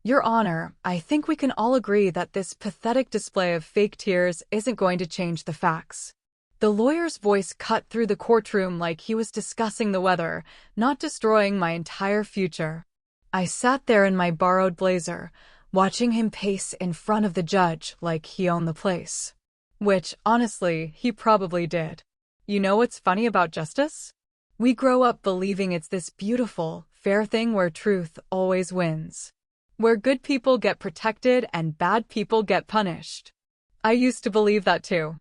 Your Honor, I think we can all agree that this pathetic display of fake tears isn't going to change the facts. The lawyer's voice cut through the courtroom like he was discussing the weather, not destroying my entire future. I sat there in my borrowed blazer, watching him pace in front of the judge like he owned the place. Which, honestly, he probably did. You know what's funny about justice? We grow up believing it's this beautiful, fair thing where truth always wins. Where good people get protected and bad people get punished. I used to believe that too.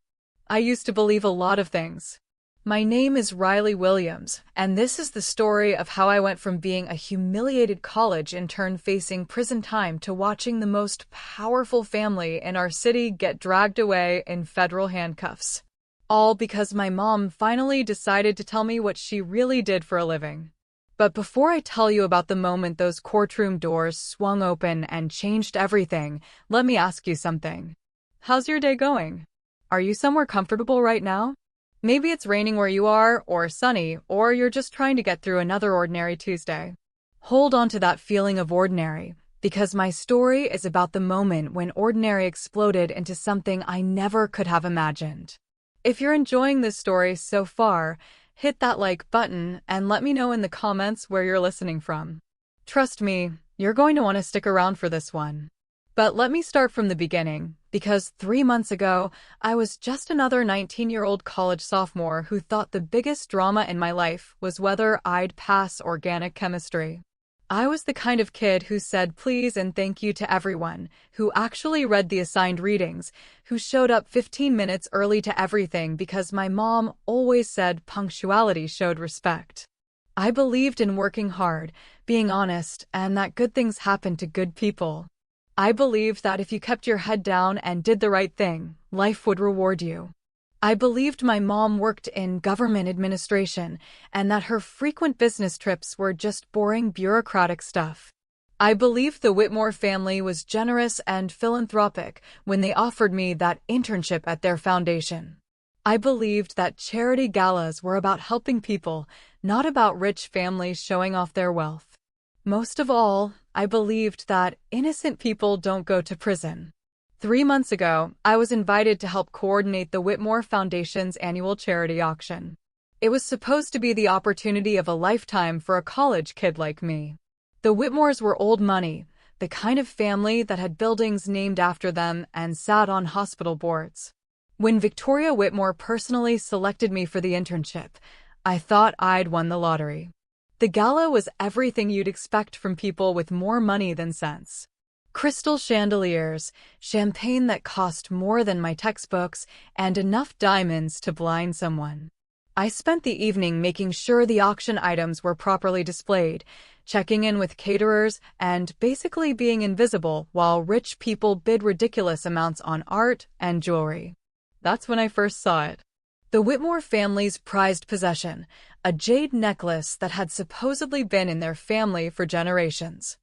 I used to believe a lot of things. My name is Riley Williams, and this is the story of how I went from being a humiliated college intern facing prison time to watching the most powerful family in our city get dragged away in federal handcuffs. All because my mom finally decided to tell me what she really did for a living. But before I tell you about the moment those courtroom doors swung open and changed everything, let me ask you something. How's your day going? Are you somewhere comfortable right now? Maybe it's raining where you are, or sunny, or you're just trying to get through another ordinary Tuesday. Hold on to that feeling of ordinary, because my story is about the moment when ordinary exploded into something I never could have imagined. If you're enjoying this story so far, hit that like button and let me know in the comments where you're listening from. Trust me, you're going to want to stick around for this one. But let me start from the beginning, because 3 months ago, I was just another 19-year-old college sophomore who thought the biggest drama in my life was whether I'd pass organic chemistry. I was the kind of kid who said please and thank you to everyone, who actually read the assigned readings, who showed up 15 minutes early to everything because my mom always said punctuality showed respect. I believed in working hard, being honest, and that good things happen to good people. I believed that if you kept your head down and did the right thing, life would reward you. I believed my mom worked in government administration and that her frequent business trips were just boring bureaucratic stuff. I believed the Whitmore family was generous and philanthropic when they offered me that internship at their foundation. I believed that charity galas were about helping people, not about rich families showing off their wealth. Most of all, I believed that innocent people don't go to prison. 3 months ago, I was invited to help coordinate the Whitmore Foundation's annual charity auction. It was supposed to be the opportunity of a lifetime for a college kid like me. The Whitmores were old money, the kind of family that had buildings named after them and sat on hospital boards. When Victoria Whitmore personally selected me for the internship, I thought I'd won the lottery. The gala was everything you'd expect from people with more money than sense. Crystal chandeliers, champagne that cost more than my textbooks, and enough diamonds to blind someone. I spent the evening making sure the auction items were properly displayed, checking in with caterers, and basically being invisible while rich people bid ridiculous amounts on art and jewelry. That's when I first saw it. The Whitmore family's prized possession, a jade necklace that had supposedly been in their family for generations.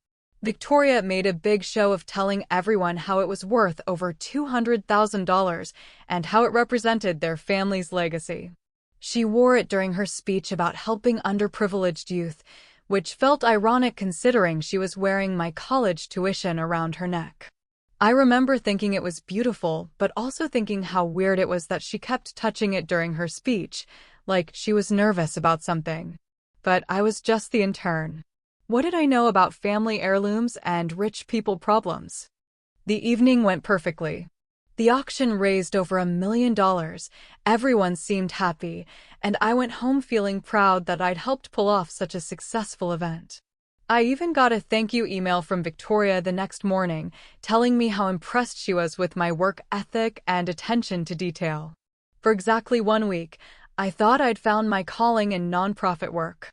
Victoria made a big show of telling everyone how it was worth over $200,000 and how it represented their family's legacy. She wore it during her speech about helping underprivileged youth, which felt ironic considering she was wearing my college tuition around her neck. I remember thinking it was beautiful, but also thinking how weird it was that she kept touching it during her speech, like she was nervous about something. But I was just the intern. What did I know about family heirlooms and rich people problems? The evening went perfectly. The auction raised over $1 million, everyone seemed happy, and I went home feeling proud that I'd helped pull off such a successful event. I even got a thank you email from Victoria the next morning, telling me how impressed she was with my work ethic and attention to detail. For exactly 1 week, I thought I'd found my calling in nonprofit work.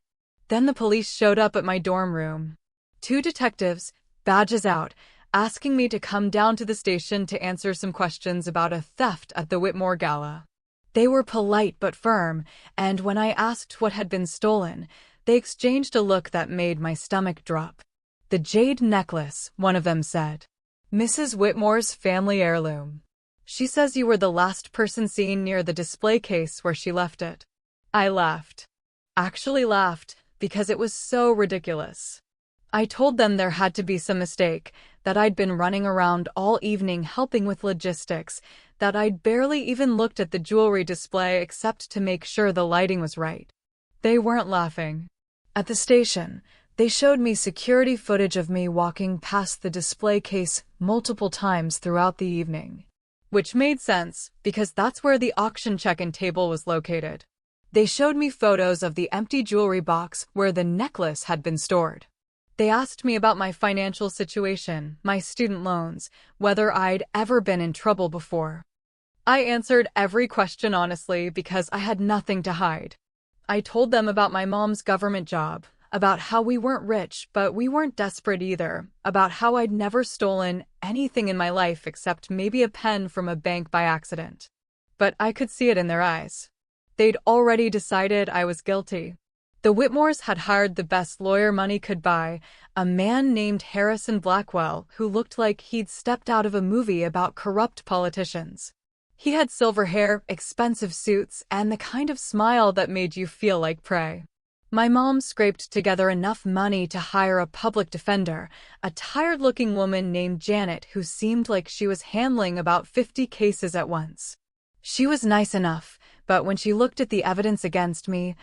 Then the police showed up at my dorm room. 2 detectives, badges out, asking me to come down to the station to answer some questions about a theft at the Whitmore Gala. They were polite but firm, and when I asked what had been stolen, they exchanged a look that made my stomach drop. "The jade necklace," one of them said. "Mrs. Whitmore's family heirloom. She says you were the last person seen near the display case where she left it." I laughed. Actually laughed, because it was so ridiculous. I told them there had to be some mistake, that I'd been running around all evening helping with logistics, that I'd barely even looked at the jewelry display except to make sure the lighting was right. They weren't laughing. At the station, they showed me security footage of me walking past the display case multiple times throughout the evening. Which made sense, because that's where the auction check-in table was located. They showed me photos of the empty jewelry box where the necklace had been stored. They asked me about my financial situation, my student loans, whether I'd ever been in trouble before. I answered every question honestly because I had nothing to hide. I told them about my mom's government job, about how we weren't rich, but we weren't desperate either, about how I'd never stolen anything in my life except maybe a pen from a bank by accident. But I could see it in their eyes. They'd already decided I was guilty. The Whitmores had hired the best lawyer money could buy, a man named Harrison Blackwell who looked like he'd stepped out of a movie about corrupt politicians. He had silver hair, expensive suits, and the kind of smile that made you feel like prey. My mom scraped together enough money to hire a public defender, a tired-looking woman named Janet who seemed like she was handling about 50 cases at once. She was nice enough, but when she looked at the evidence against me,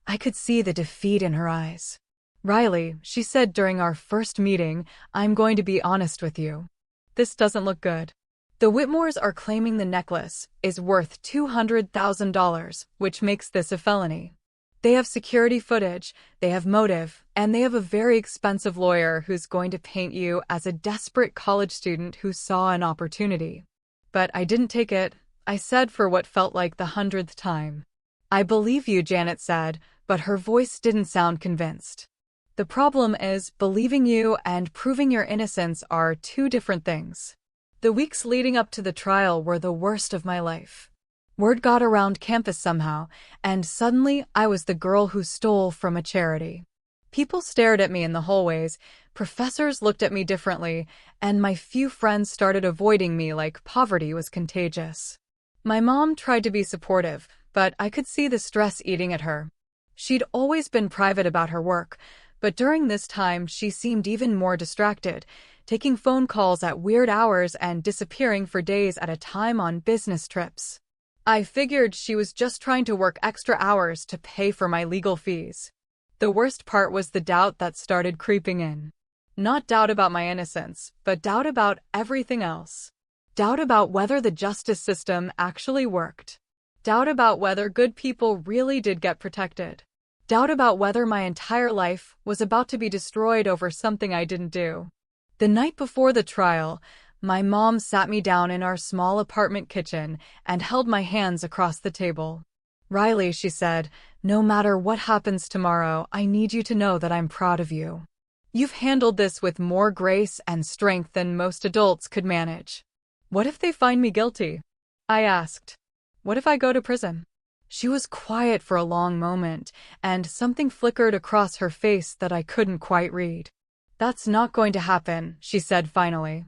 I could see the defeat in her eyes. "Riley," she said during our first meeting, "I'm going to be honest with you. This doesn't look good. The Whitmores are claiming the necklace is worth $200,000, which makes this a felony. They have security footage, they have motive, and they have a very expensive lawyer who's going to paint you as a desperate college student who saw an opportunity." But I didn't take it, I said for what felt like the 100th time. "I believe you," Janet said, but her voice didn't sound convinced. "The problem is, believing you and proving your innocence are two different things." The weeks leading up to the trial were the worst of my life. Word got around campus somehow, and suddenly I was the girl who stole from a charity. People stared at me in the hallways, professors looked at me differently, and my few friends started avoiding me like poverty was contagious. My mom tried to be supportive, but I could see the stress eating at her. She'd always been private about her work, but during this time she seemed even more distracted, taking phone calls at weird hours and disappearing for days at a time on business trips. I figured she was just trying to work extra hours to pay for my legal fees. The worst part was the doubt that started creeping in. Not doubt about my innocence, but doubt about everything else. Doubt about whether the justice system actually worked. Doubt about whether good people really did get protected. Doubt about whether my entire life was about to be destroyed over something I didn't do. The night before the trial, my mom sat me down in our small apartment kitchen and held my hands across the table. "Riley," she said, "no matter what happens tomorrow, I need you to know that I'm proud of you. You've handled this with more grace and strength than most adults could manage." "What if they find me guilty?" I asked. "What if I go to prison?" She was quiet for a long moment, and something flickered across her face that I couldn't quite read. "That's not going to happen," she said finally.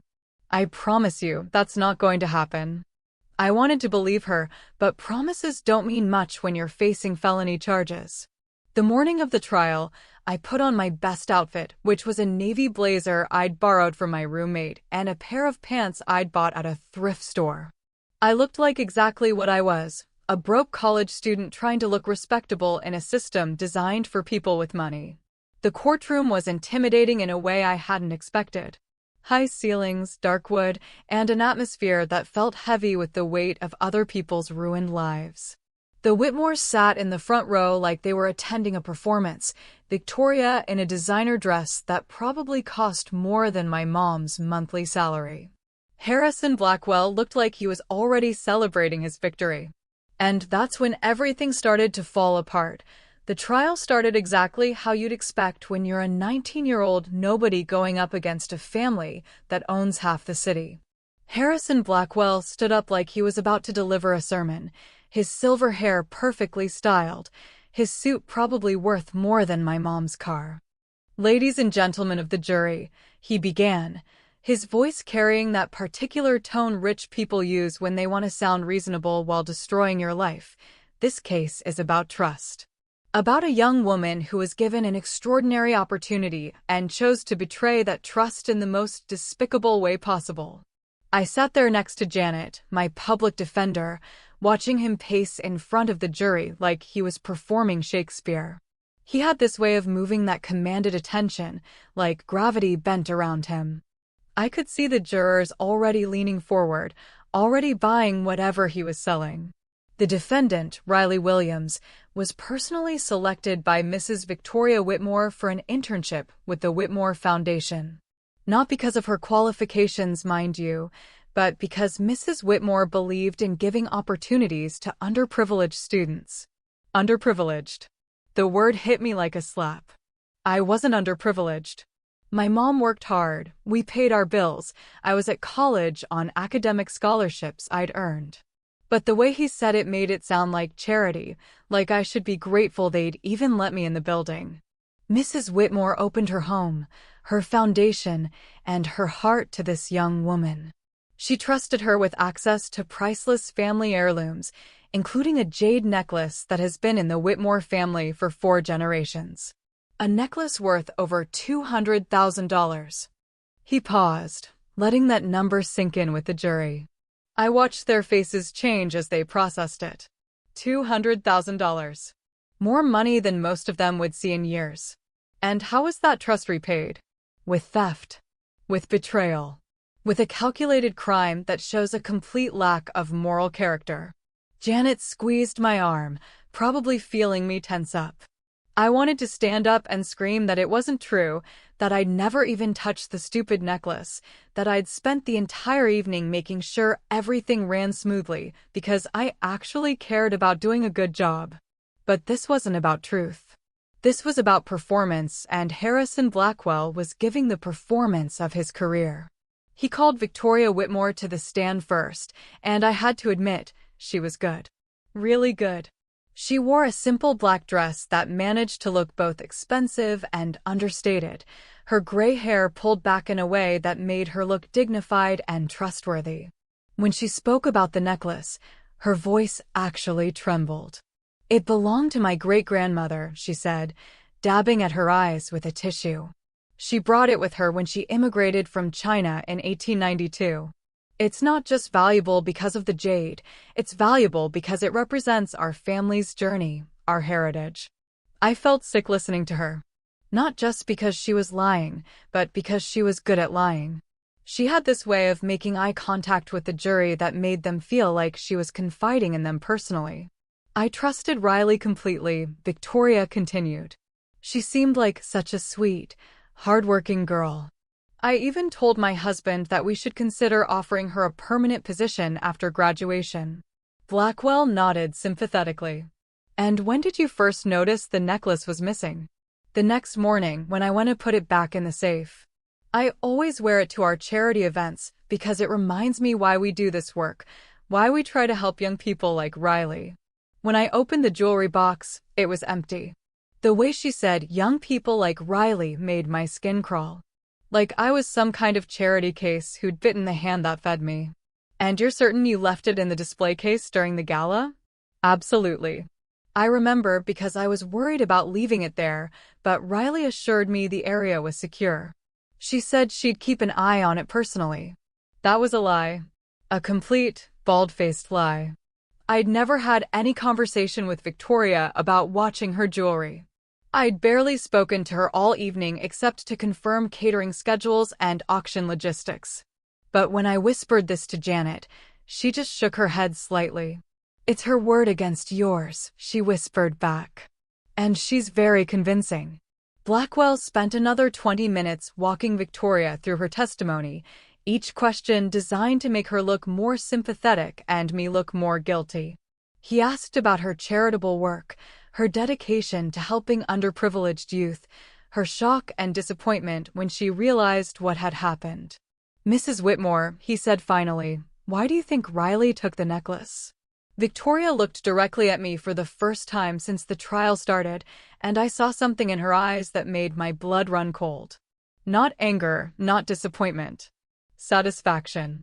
"I promise you, that's not going to happen." I wanted to believe her, but promises don't mean much when you're facing felony charges. The morning of the trial, I put on my best outfit, which was a navy blazer I'd borrowed from my roommate and a pair of pants I'd bought at a thrift store. I looked like exactly what I was, a broke college student trying to look respectable in a system designed for people with money. The courtroom was intimidating in a way I hadn't expected. High ceilings, dark wood, and an atmosphere that felt heavy with the weight of other people's ruined lives. The Whitmores sat in the front row like they were attending a performance, Victoria in a designer dress that probably cost more than my mom's monthly salary. Harrison Blackwell looked like he was already celebrating his victory. And that's when everything started to fall apart. The trial started exactly how you'd expect when you're a 19-year-old nobody going up against a family that owns half the city. Harrison Blackwell stood up like he was about to deliver a sermon, his silver hair perfectly styled, his suit probably worth more than my mom's car. "Ladies and gentlemen of the jury," he began, his voice carrying that particular tone rich people use when they want to sound reasonable while destroying your life. "This case is about trust. About a young woman who was given an extraordinary opportunity and chose to betray that trust in the most despicable way possible. I sat there next to Janet, my public defender, watching him pace in front of the jury like he was performing Shakespeare. He had this way of moving that commanded attention, like gravity bent around him. I could see the jurors already leaning forward, already buying whatever he was selling. The defendant, Riley Williams, was personally selected by Mrs. Victoria Whitmore for an internship with the Whitmore Foundation. Not because of her qualifications, mind you, but because Mrs. Whitmore believed in giving opportunities to underprivileged students. Underprivileged. The word hit me like a slap. I wasn't underprivileged. My mom worked hard, we paid our bills, I was at college on academic scholarships I'd earned. But the way he said it made it sound like charity, like I should be grateful they'd even let me in the building. Mrs. Whitmore opened her home, her foundation, and her heart to this young woman. She trusted her with access to priceless family heirlooms, including a jade necklace that has been in the Whitmore family for 4 generations. A necklace worth over $200,000. He paused, letting that number sink in with the jury. I watched their faces change as they processed it. $200,000. More money than most of them would see in years. And how was that trust repaid? With theft. With betrayal. With a calculated crime that shows a complete lack of moral character. Janet squeezed my arm, probably feeling me tense up. I wanted to stand up and scream that it wasn't true, that I'd never even touched the stupid necklace, that I'd spent the entire evening making sure everything ran smoothly because I actually cared about doing a good job. But this wasn't about truth. This was about performance, and Harrison Blackwell was giving the performance of his career. He called Victoria Whitmore to the stand first, and I had to admit, she was good. Really good. She wore a simple black dress that managed to look both expensive and understated, her gray hair pulled back in a way that made her look dignified and trustworthy. When she spoke about the necklace, her voice actually trembled. "It belonged to my great-grandmother," she said, dabbing at her eyes with a tissue. She brought it with her when she immigrated from China in 1892. It's not just valuable because of the jade, it's valuable because it represents our family's journey, our heritage. I felt sick listening to her. Not just because she was lying, but because she was good at lying. She had this way of making eye contact with the jury that made them feel like she was confiding in them personally. I trusted Riley completely, Victoria continued. She seemed like such a sweet, hardworking girl. I even told my husband that we should consider offering her a permanent position after graduation. Blackwell nodded sympathetically. "And when did you first notice the necklace was missing?" "The next morning, when I went to put it back in the safe. I always wear it to our charity events because it reminds me why we do this work, why we try to help young people like Riley." When I opened the jewelry box, it was empty. The way she said young people like Riley made my skin crawl. Like I was some kind of charity case who'd bitten the hand that fed me. "And you're certain you left it in the display case during the gala?" "Absolutely. I remember because I was worried about leaving it there, but Riley assured me the area was secure. She said she'd keep an eye on it personally." That was a lie. A complete, bald-faced lie. I'd never had any conversation with Victoria about watching her jewelry. I'd barely spoken to her all evening except to confirm catering schedules and auction logistics. But when I whispered this to Janet, she just shook her head slightly. "It's her word against yours," she whispered back. "And she's very convincing." Blackwell spent another 20 minutes walking Victoria through her testimony, each question designed to make her look more sympathetic and me look more guilty. He asked about her charitable work, her dedication to helping underprivileged youth, her shock and disappointment when she realized what had happened. "Mrs. Whitmore," he said finally, "why do you think Riley took the necklace?" Victoria looked directly at me for the first time since the trial started, and I saw something in her eyes that made my blood run cold. Not anger, not disappointment. Satisfaction.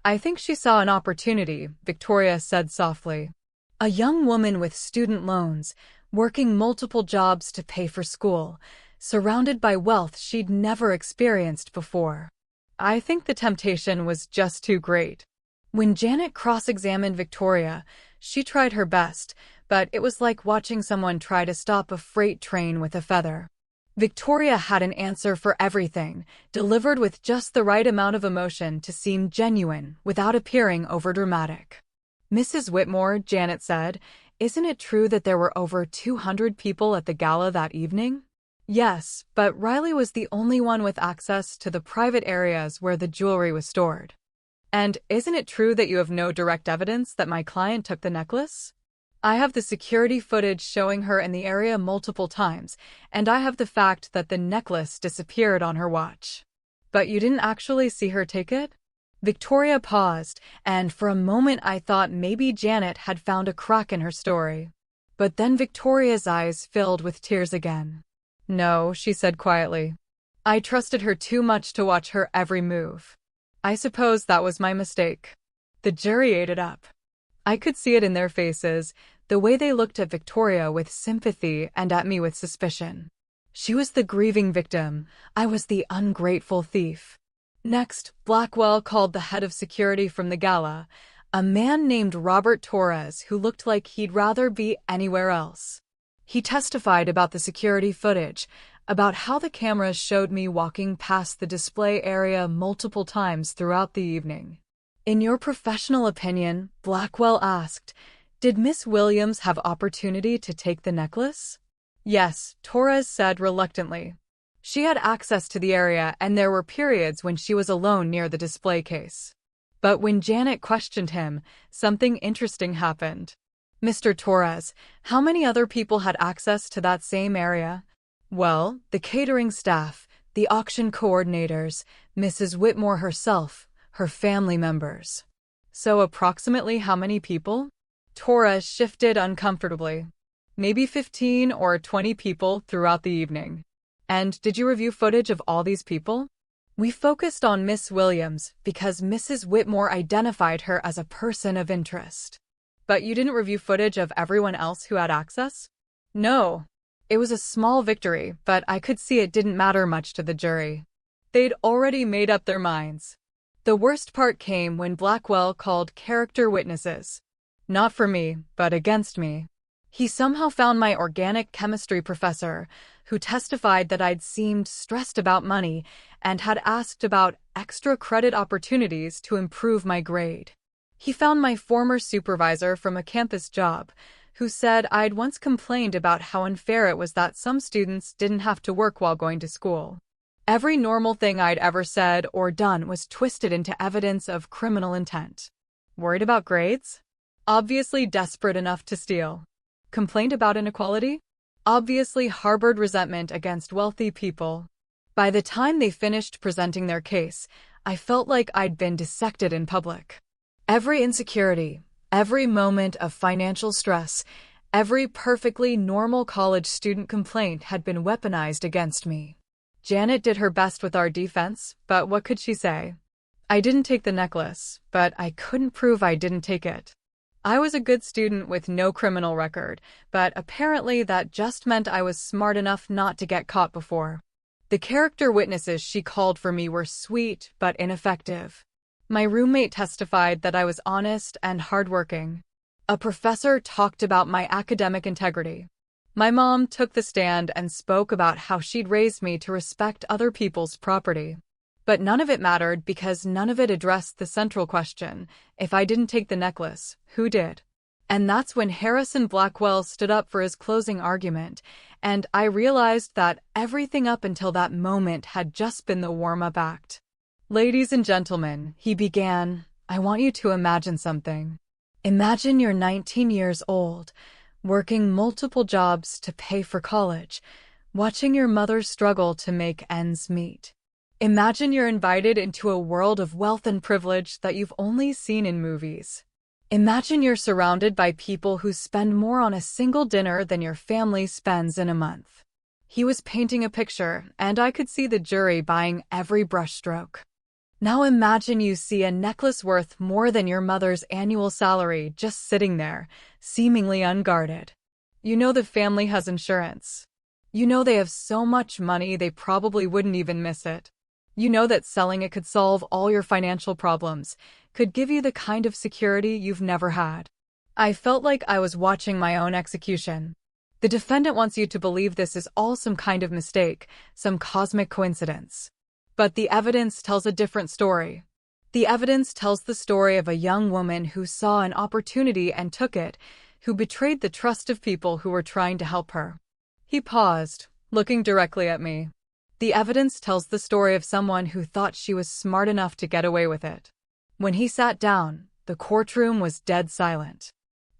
"I think she saw an opportunity," Victoria said softly. "A young woman with student loans, working multiple jobs to pay for school, surrounded by wealth she'd never experienced before. I think the temptation was just too great. When Janet cross-examined Victoria, she tried her best, but it was like watching someone try to stop a freight train with a feather. Victoria had an answer for everything, delivered with just the right amount of emotion to seem genuine without appearing overdramatic. "Mrs. Whitmore," Janet said, "isn't it true that there were over 200 people at the gala that evening?" "Yes, but Riley was the only one with access to the private areas where the jewelry was stored." "And isn't it true that you have no direct evidence that my client took the necklace?" "I have the security footage showing her in the area multiple times, and I have the fact that the necklace disappeared on her watch." "But you didn't actually see her take it?" Victoria paused, and for a moment I thought maybe Janet had found a crack in her story. But then Victoria's eyes filled with tears again. "No," she said quietly. "I trusted her too much to watch her every move. I suppose that was my mistake." The jury ate it up. I could see it in their faces, the way they looked at Victoria with sympathy and at me with suspicion. She was the grieving victim. I was the ungrateful thief. Next, Blackwell called the head of security from the gala, a man named Robert Torres who looked like he'd rather be anywhere else. He testified about the security footage, about how the cameras showed me walking past the display area multiple times throughout the evening. "In your professional opinion," Blackwell asked, "did Miss Williams have opportunity to take the necklace?" "Yes," Torres said reluctantly. "She had access to the area, and there were periods when she was alone near the display case." But when Janet questioned him, something interesting happened. "Mr. Torres, how many other people had access to that same area?" "Well, the catering staff, the auction coordinators, Mrs. Whitmore herself, her family members." "So approximately how many people?" Torres shifted uncomfortably. "Maybe 15 or 20 people throughout the evening." "And did you review footage of all these people?" "We focused on Miss Williams because Mrs. Whitmore identified her as a person of interest." "But you didn't review footage of everyone else who had access?" "No." It was a small victory, but I could see it didn't matter much to the jury. They'd already made up their minds. The worst part came when Blackwell called character witnesses. Not for me, but against me. He somehow found my organic chemistry professor, who testified that I'd seemed stressed about money and had asked about extra credit opportunities to improve my grade. He found my former supervisor from a campus job, who said I'd once complained about how unfair it was that some students didn't have to work while going to school. Every normal thing I'd ever said or done was twisted into evidence of criminal intent. Worried about grades? Obviously desperate enough to steal. Complained about inequality? Obviously harbored resentment against wealthy people. By the time they finished presenting their case, I felt like I'd been dissected in public. Every insecurity, every moment of financial stress, every perfectly normal college student complaint had been weaponized against me. Janet did her best with our defense, but what could she say? I didn't take the necklace, but I couldn't prove I didn't take it. I was a good student with no criminal record, but apparently that just meant I was smart enough not to get caught before. The character witnesses she called for me were sweet but ineffective. My roommate testified that I was honest and hardworking. A professor talked about my academic integrity. My mom took the stand and spoke about how she'd raised me to respect other people's property. But none of it mattered because none of it addressed the central question: if I didn't take the necklace, who did? And that's when Harrison Blackwell stood up for his closing argument, and I realized that everything up until that moment had just been the warm-up act. "Ladies and gentlemen," he began, "I want you to imagine something. Imagine you're 19 years old, working multiple jobs to pay for college, watching your mother struggle to make ends meet. Imagine you're invited into a world of wealth and privilege that you've only seen in movies. Imagine you're surrounded by people who spend more on a single dinner than your family spends in a month." He was painting a picture, and I could see the jury buying every brushstroke. "Now imagine you see a necklace worth more than your mother's annual salary just sitting there, seemingly unguarded. You know the family has insurance. You know they have so much money they probably wouldn't even miss it. You know that selling it could solve all your financial problems, could give you the kind of security you've never had. I felt like I was watching my own execution. The defendant wants you to believe this is all some kind of mistake, some cosmic coincidence. But the evidence tells a different story. The evidence tells the story of a young woman who saw an opportunity and took it, who betrayed the trust of people who were trying to help her. He paused, looking directly at me. The evidence tells the story of someone who thought she was smart enough to get away with it. When he sat down, the courtroom was dead silent.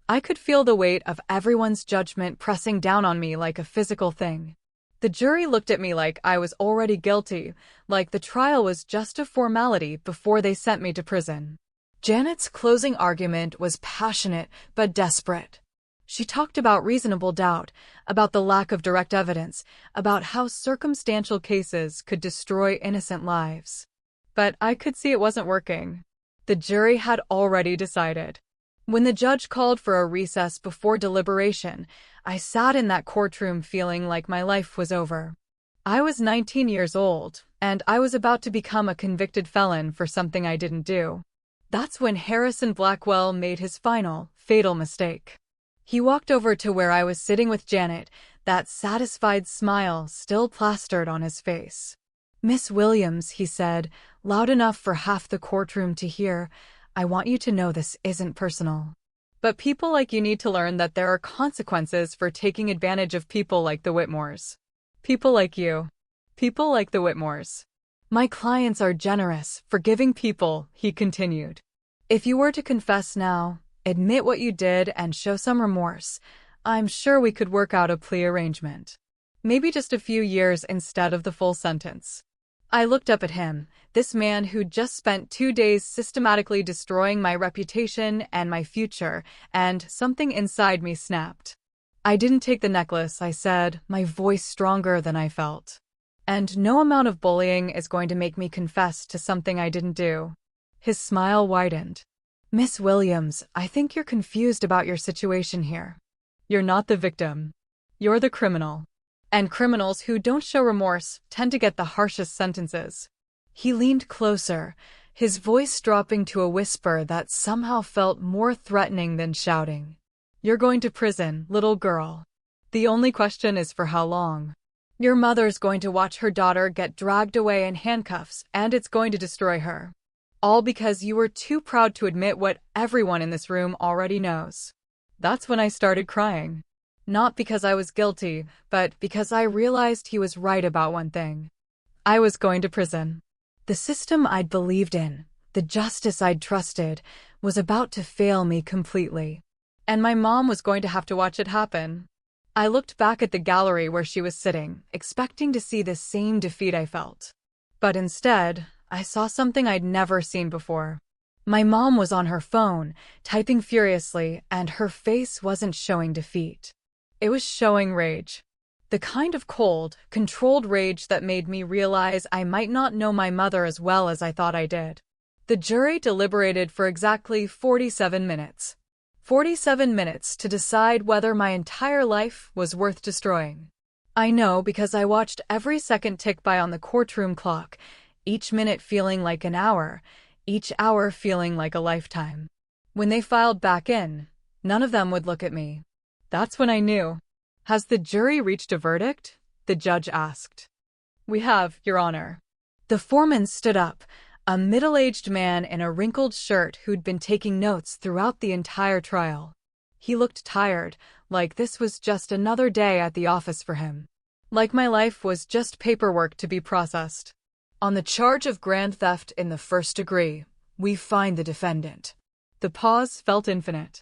I could feel the weight of everyone's judgment pressing down on me like a physical thing. The jury looked at me like I was already guilty, like the trial was just a formality before they sent me to prison. Janet's closing argument was passionate but desperate. She talked about reasonable doubt, about the lack of direct evidence, about how circumstantial cases could destroy innocent lives. But I could see it wasn't working. The jury had already decided. When the judge called for a recess before deliberation, I sat in that courtroom feeling like my life was over. I was 19 years old, and I was about to become a convicted felon for something I didn't do. That's when Harrison Blackwell made his final, fatal mistake. He walked over to where I was sitting with Janet, that satisfied smile still plastered on his face. "Miss Williams," he said, loud enough for half the courtroom to hear, "I want you to know this isn't personal. But people like you need to learn that there are consequences for taking advantage of people like the Whitmores. People like you. People like the Whitmores. My clients are generous, forgiving people," he continued. "If you were to confess now, admit what you did and show some remorse, I'm sure we could work out a plea arrangement. Maybe just a few years instead of the full sentence." I looked up at him, this man who'd just spent 2 days systematically destroying my reputation and my future, and something inside me snapped. "I didn't take the necklace," I said, my voice stronger than I felt. "And no amount of bullying is going to make me confess to something I didn't do." His smile widened. "Miss Williams, I think you're confused about your situation here. You're not the victim. You're the criminal. And criminals who don't show remorse tend to get the harshest sentences." He leaned closer, his voice dropping to a whisper that somehow felt more threatening than shouting. "You're going to prison, little girl. The only question is for how long. Your mother's going to watch her daughter get dragged away in handcuffs, and it's going to destroy her. All because you were too proud to admit what everyone in this room already knows." That's when I started crying. Not because I was guilty, but because I realized he was right about one thing. I was going to prison. The system I'd believed in, the justice I'd trusted, was about to fail me completely. And my mom was going to have to watch it happen. I looked back at the gallery where she was sitting, expecting to see the same defeat I felt. But instead, I saw something I'd never seen before. My mom was on her phone, typing furiously, and her face wasn't showing defeat. It was showing rage. The kind of cold, controlled rage that made me realize I might not know my mother as well as I thought I did. The jury deliberated for exactly 47 minutes. 47 minutes to decide whether my entire life was worth destroying. I know because I watched every second tick by on the courtroom clock, each minute feeling like an hour, each hour feeling like a lifetime. When they filed back in, none of them would look at me. That's when I knew. "Has the jury reached a verdict?" the judge asked. "We have, Your Honor." The foreman stood up, a middle-aged man in a wrinkled shirt who'd been taking notes throughout the entire trial. He looked tired, like this was just another day at the office for him. Like my life was just paperwork to be processed. "On the charge of grand theft in the first degree, we find the defendant." The pause felt infinite.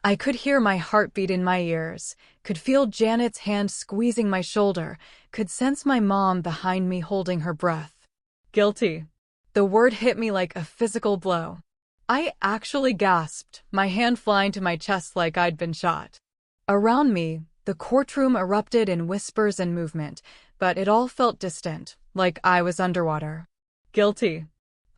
I could hear my heartbeat in my ears, could feel Janet's hand squeezing my shoulder, could sense my mom behind me holding her breath. "Guilty." The word hit me like a physical blow. I actually gasped, my hand flying to my chest like I'd been shot. Around me, the courtroom erupted in whispers and movement, but it all felt distant, like I was underwater. Guilty.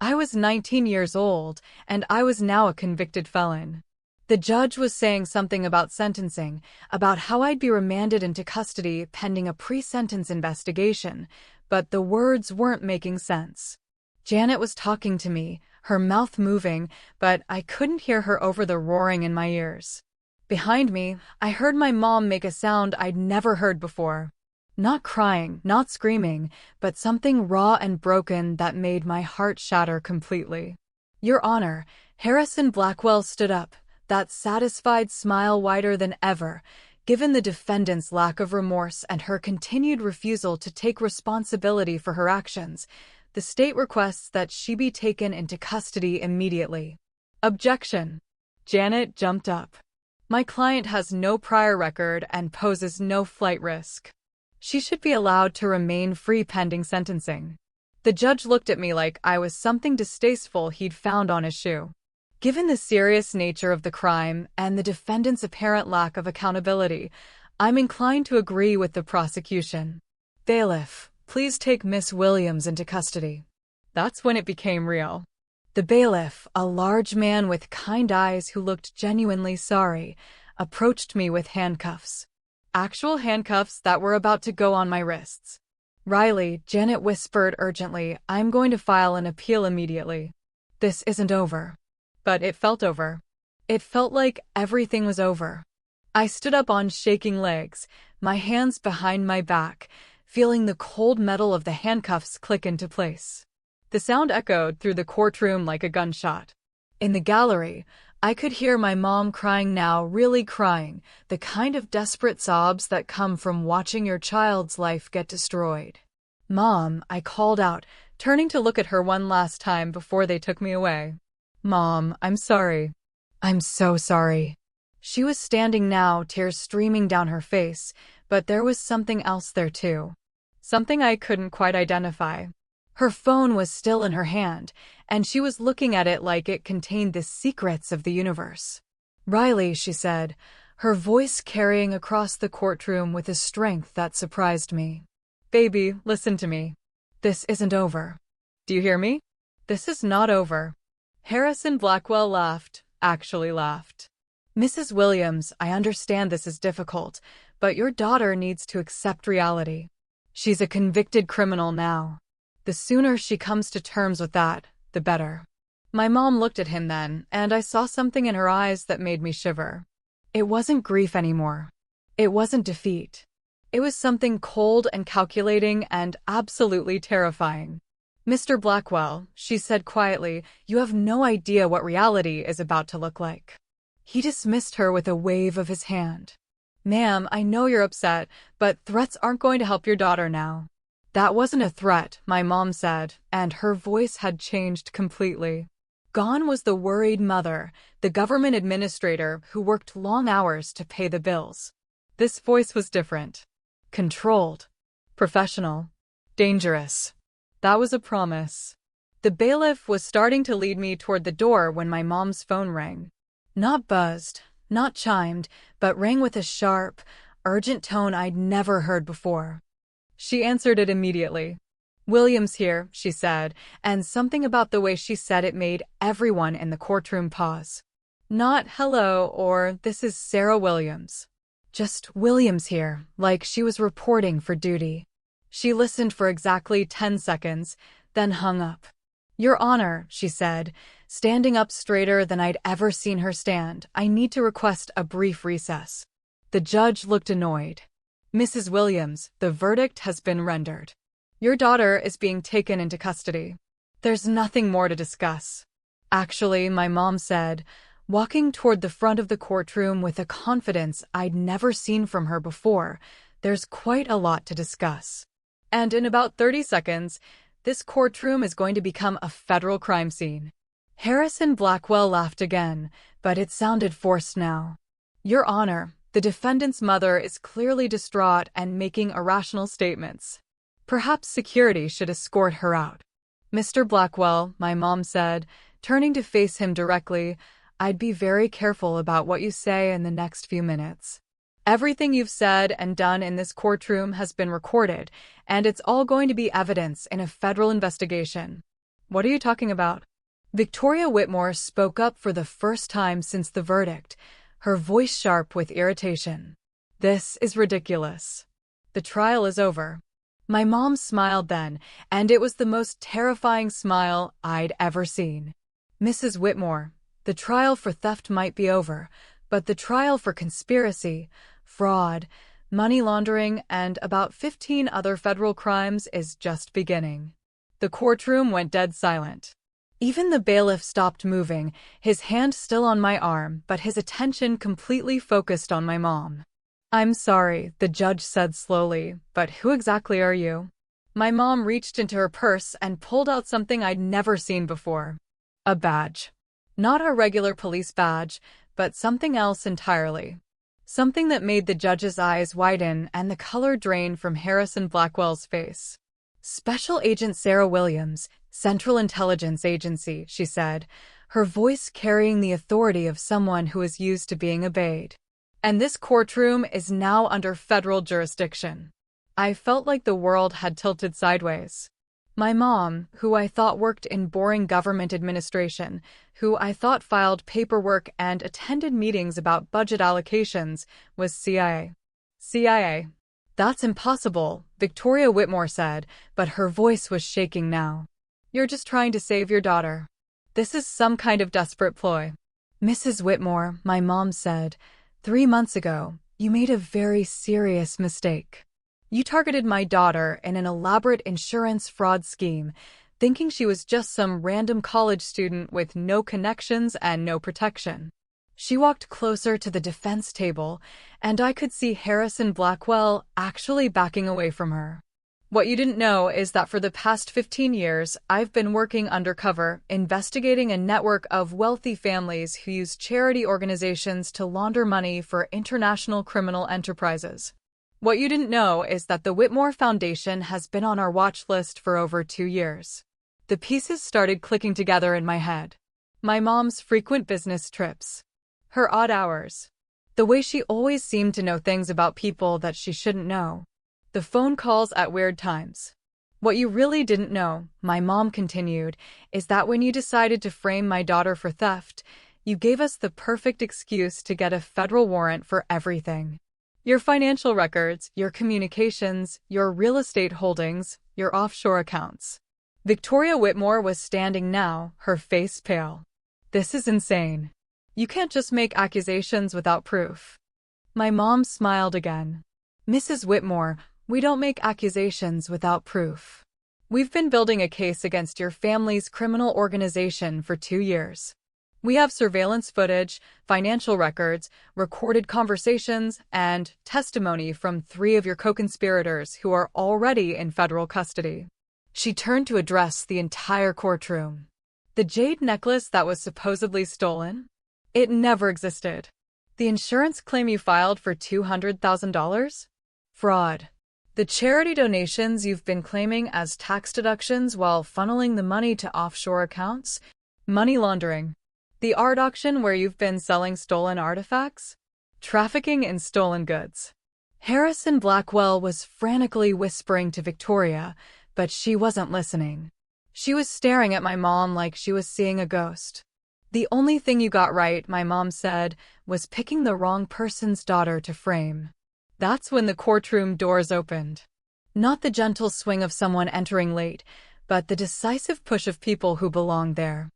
I was 19 years old, and I was now a convicted felon. The judge was saying something about sentencing, about how I'd be remanded into custody pending a pre-sentence investigation, but the words weren't making sense. Janet was talking to me, her mouth moving, but I couldn't hear her over the roaring in my ears. Behind me, I heard my mom make a sound I'd never heard before. Not crying, not screaming, but something raw and broken that made my heart shatter completely. "Your Honor," Harrison Blackwell stood up, that satisfied smile wider than ever, given the defendant's lack of remorse and her continued refusal to take responsibility for her actions. The state requests that she be taken into custody immediately. Objection. Janet jumped up. My client has no prior record and poses no flight risk. She should be allowed to remain free pending sentencing. The judge looked at me like I was something distasteful he'd found on his shoe. Given the serious nature of the crime and the defendant's apparent lack of accountability, I'm inclined to agree with the prosecution. Bailiff, please take Miss Williams into custody. That's when it became real. The bailiff, a large man with kind eyes who looked genuinely sorry, approached me with handcuffs. Actual handcuffs that were about to go on my wrists. "Riley," Janet whispered urgently, "I'm going to file an appeal immediately. This isn't over." But it felt over. It felt like everything was over. I stood up on shaking legs, my hands behind my back, feeling the cold metal of the handcuffs click into place. The sound echoed through the courtroom like a gunshot. In the gallery, I could hear my mom crying now, really crying, the kind of desperate sobs that come from watching your child's life get destroyed. "Mom," I called out, turning to look at her one last time before they took me away. "Mom, I'm sorry. I'm so sorry." She was standing now, tears streaming down her face, but there was something else there too. Something I couldn't quite identify. Her phone was still in her hand, and she was looking at it like it contained the secrets of the universe. "Riley," she said, her voice carrying across the courtroom with a strength that surprised me. "Baby, listen to me. This isn't over. Do you hear me? This is not over." Harrison Blackwell laughed, actually laughed. "Mrs. Williams, I understand this is difficult, but your daughter needs to accept reality. She's a convicted criminal now. The sooner she comes to terms with that, the better." My mom looked at him then, and I saw something in her eyes that made me shiver. It wasn't grief anymore. It wasn't defeat. It was something cold and calculating and absolutely terrifying. "Mr. Blackwell," she said quietly, "you have no idea what reality is about to look like." He dismissed her with a wave of his hand. "Ma'am, I know you're upset, but threats aren't going to help your daughter now." "That wasn't a threat," my mom said, and her voice had changed completely. Gone was the worried mother, the government administrator who worked long hours to pay the bills. This voice was different. Controlled. Professional. Dangerous. That was a promise. The bailiff was starting to lead me toward the door when my mom's phone rang. Not buzzed, not chimed, but rang with a sharp, urgent tone I'd never heard before. She answered it immediately. "Williams here," she said, and something about the way she said it made everyone in the courtroom pause. Not "hello" or "this is Sarah Williams." Just "Williams here," like she was reporting for duty. She listened for exactly 10 seconds, then hung up. "Your Honor," she said, standing up straighter than I'd ever seen her stand, "I need to request a brief recess." The judge looked annoyed. "Mrs. Williams, the verdict has been rendered. Your daughter is being taken into custody. There's nothing more to discuss." "Actually," my mom said, walking toward the front of the courtroom with a confidence I'd never seen from her before, "there's quite a lot to discuss. And in about 30 seconds, this courtroom is going to become a federal crime scene." Harrison Blackwell laughed again, but it sounded forced now. "Your Honor, the defendant's mother is clearly distraught and making irrational statements. Perhaps security should escort her out." "Mr. Blackwell," my mom said, turning to face him directly, "I'd be very careful about what you say in the next few minutes. Everything you've said and done in this courtroom has been recorded, and it's all going to be evidence in a federal investigation." "What are you talking about?" Victoria Whitmore spoke up for the first time since the verdict, her voice sharp with irritation. "This is ridiculous. The trial is over." My mom smiled then, and it was the most terrifying smile I'd ever seen. "Mrs. Whitmore, the trial for theft might be over, but the trial for conspiracy, fraud, money laundering, and about 15 other federal crimes is just beginning." The courtroom went dead silent. Even the bailiff stopped moving, his hand still on my arm, but his attention completely focused on my mom. "I'm sorry," the judge said slowly, "but who exactly are you?" My mom reached into her purse and pulled out something I'd never seen before. A badge. Not a regular police badge, but something else entirely. Something that made the judge's eyes widen and the color drain from Harrison Blackwell's face. "Special Agent Sarah Williams, Central Intelligence Agency," she said, her voice carrying the authority of someone who is used to being obeyed. "And this courtroom is now under federal jurisdiction." I felt like the world had tilted sideways. My mom, who I thought worked in boring government administration, who I thought filed paperwork and attended meetings about budget allocations, was CIA. CIA. "That's impossible," Victoria Whitmore said, but her voice was shaking now. "You're just trying to save your daughter. This is some kind of desperate ploy." "Mrs. Whitmore," my mom said, "3 months ago, you made a very serious mistake. You targeted my daughter in an elaborate insurance fraud scheme, thinking she was just some random college student with no connections and no protection." She walked closer to the defense table, and I could see Harrison Blackwell actually backing away from her. "What you didn't know is that for the past 15 years, I've been working undercover, investigating a network of wealthy families who use charity organizations to launder money for international criminal enterprises. What you didn't know is that the Whitmore Foundation has been on our watch list for over 2 years. The pieces started clicking together in my head. My mom's frequent business trips. Her odd hours. The way she always seemed to know things about people that she shouldn't know. The phone calls at weird times. "What you really didn't know," my mom continued, "is that when you decided to frame my daughter for theft, you gave us the perfect excuse to get a federal warrant for everything. Your financial records, your communications, your real estate holdings, your offshore accounts." Victoria Whitmore was standing now, her face pale. "This is insane. You can't just make accusations without proof." My mom smiled again. "Mrs. Whitmore, we don't make accusations without proof. We've been building a case against your family's criminal organization for 2 years. We have surveillance footage, financial records, recorded conversations, and testimony from 3 of your co-conspirators who are already in federal custody." She turned to address the entire courtroom. "The jade necklace that was supposedly stolen? It never existed. The insurance claim you filed for $200,000? Fraud. The charity donations you've been claiming as tax deductions while funneling the money to offshore accounts? Money laundering. The art auction where you've been selling stolen artifacts? Trafficking in stolen goods." Harrison Blackwell was frantically whispering to Victoria, but she wasn't listening. She was staring at my mom like she was seeing a ghost. "The only thing you got right," my mom said, "was picking the wrong person's daughter to frame." That's when the courtroom doors opened. Not the gentle swing of someone entering late, but the decisive push of people who belonged there.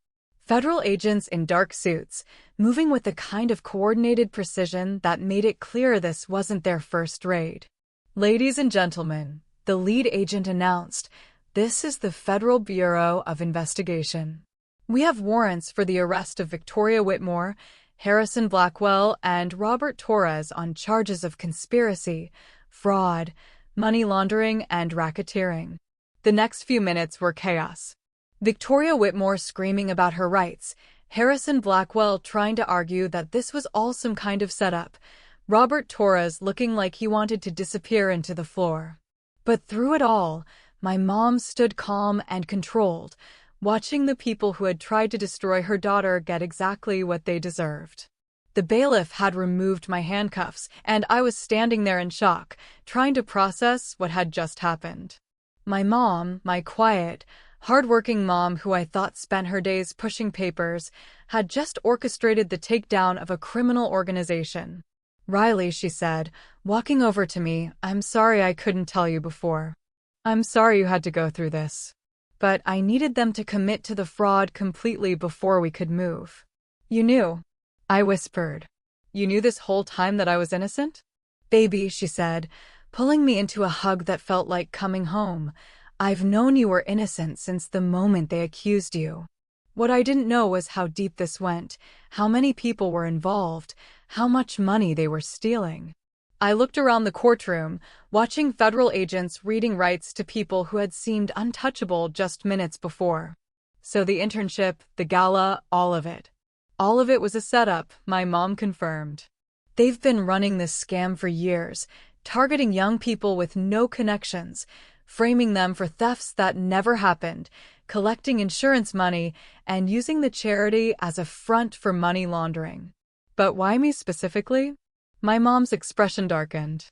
Federal agents in dark suits, moving with the kind of coordinated precision that made it clear this wasn't their first raid. "Ladies and gentlemen," the lead agent announced, "this is the Federal Bureau of Investigation. We have warrants for the arrest of Victoria Whitmore, Harrison Blackwell, and Robert Torres on charges of conspiracy, fraud, money laundering, and racketeering." The next few minutes were chaos. Victoria Whitmore screaming about her rights, Harrison Blackwell trying to argue that this was all some kind of setup, Robert Torres looking like he wanted to disappear into the floor. But through it all, my mom stood calm and controlled, watching the people who had tried to destroy her daughter get exactly what they deserved. The bailiff had removed my handcuffs, and I was standing there in shock, trying to process what had just happened. My mom, my quiet, hardworking mom who I thought spent her days pushing papers, had just orchestrated the takedown of a criminal organization. "Riley," she said, walking over to me, "I'm sorry I couldn't tell you before. I'm sorry you had to go through this. But I needed them to commit to the fraud completely before we could move." "You knew?" I whispered. "You knew this whole time that I was innocent?" "Baby," she said, pulling me into a hug that felt like coming home, "I've known you were innocent since the moment they accused you. What I didn't know was how deep this went, how many people were involved, how much money they were stealing." I looked around the courtroom, watching federal agents reading rights to people who had seemed untouchable just minutes before. So the internship, the gala, all of it. All of it was a setup, my mom confirmed. They've been running this scam for years, targeting young people with no connections, framing them for thefts that never happened, collecting insurance money, and using the charity as a front for money laundering. "But why me specifically?" My mom's expression darkened.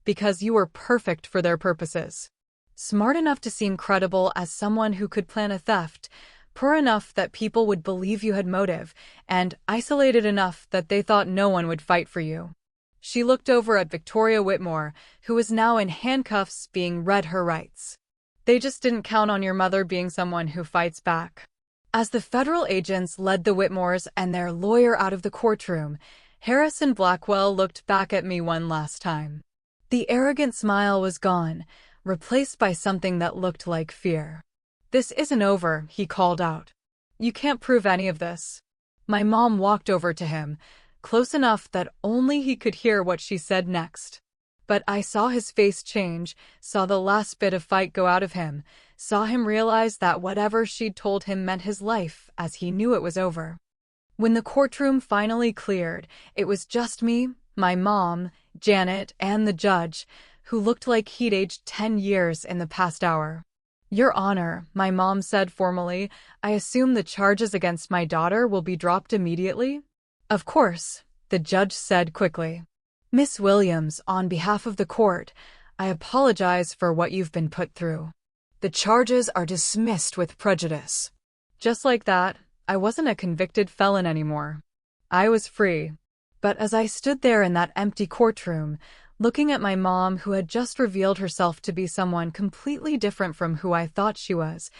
"Because you were perfect for their purposes. Smart enough to seem credible as someone who could plan a theft, poor enough that people would believe you had motive, and isolated enough that they thought no one would fight for you." She looked over at Victoria Whitmore, who was now in handcuffs being read her rights. "They just didn't count on your mother being someone who fights back." As the federal agents led the Whitmores and their lawyer out of the courtroom, Harrison Blackwell looked back at me one last time. The arrogant smile was gone, replaced by something that looked like fear. "This isn't over," he called out. "You can't prove any of this." My mom walked over to him, close enough that only he could hear what she said next. But I saw his face change, saw the last bit of fight go out of him, saw him realize that whatever she'd told him meant his life, as he knew it was over. When the courtroom finally cleared, it was just me, my mom, Janet, and the judge, who looked like he'd aged 10 years in the past hour. "Your Honor," my mom said formally, "I assume the charges against my daughter will be dropped immediately?" "Of course," the judge said quickly. "Miss Williams, on behalf of the court, I apologize for what you've been put through. The charges are dismissed with prejudice." Just like that, I wasn't a convicted felon anymore. I was free. But as I stood there in that empty courtroom, looking at my mom who had just revealed herself to be someone completely different from who I thought she was,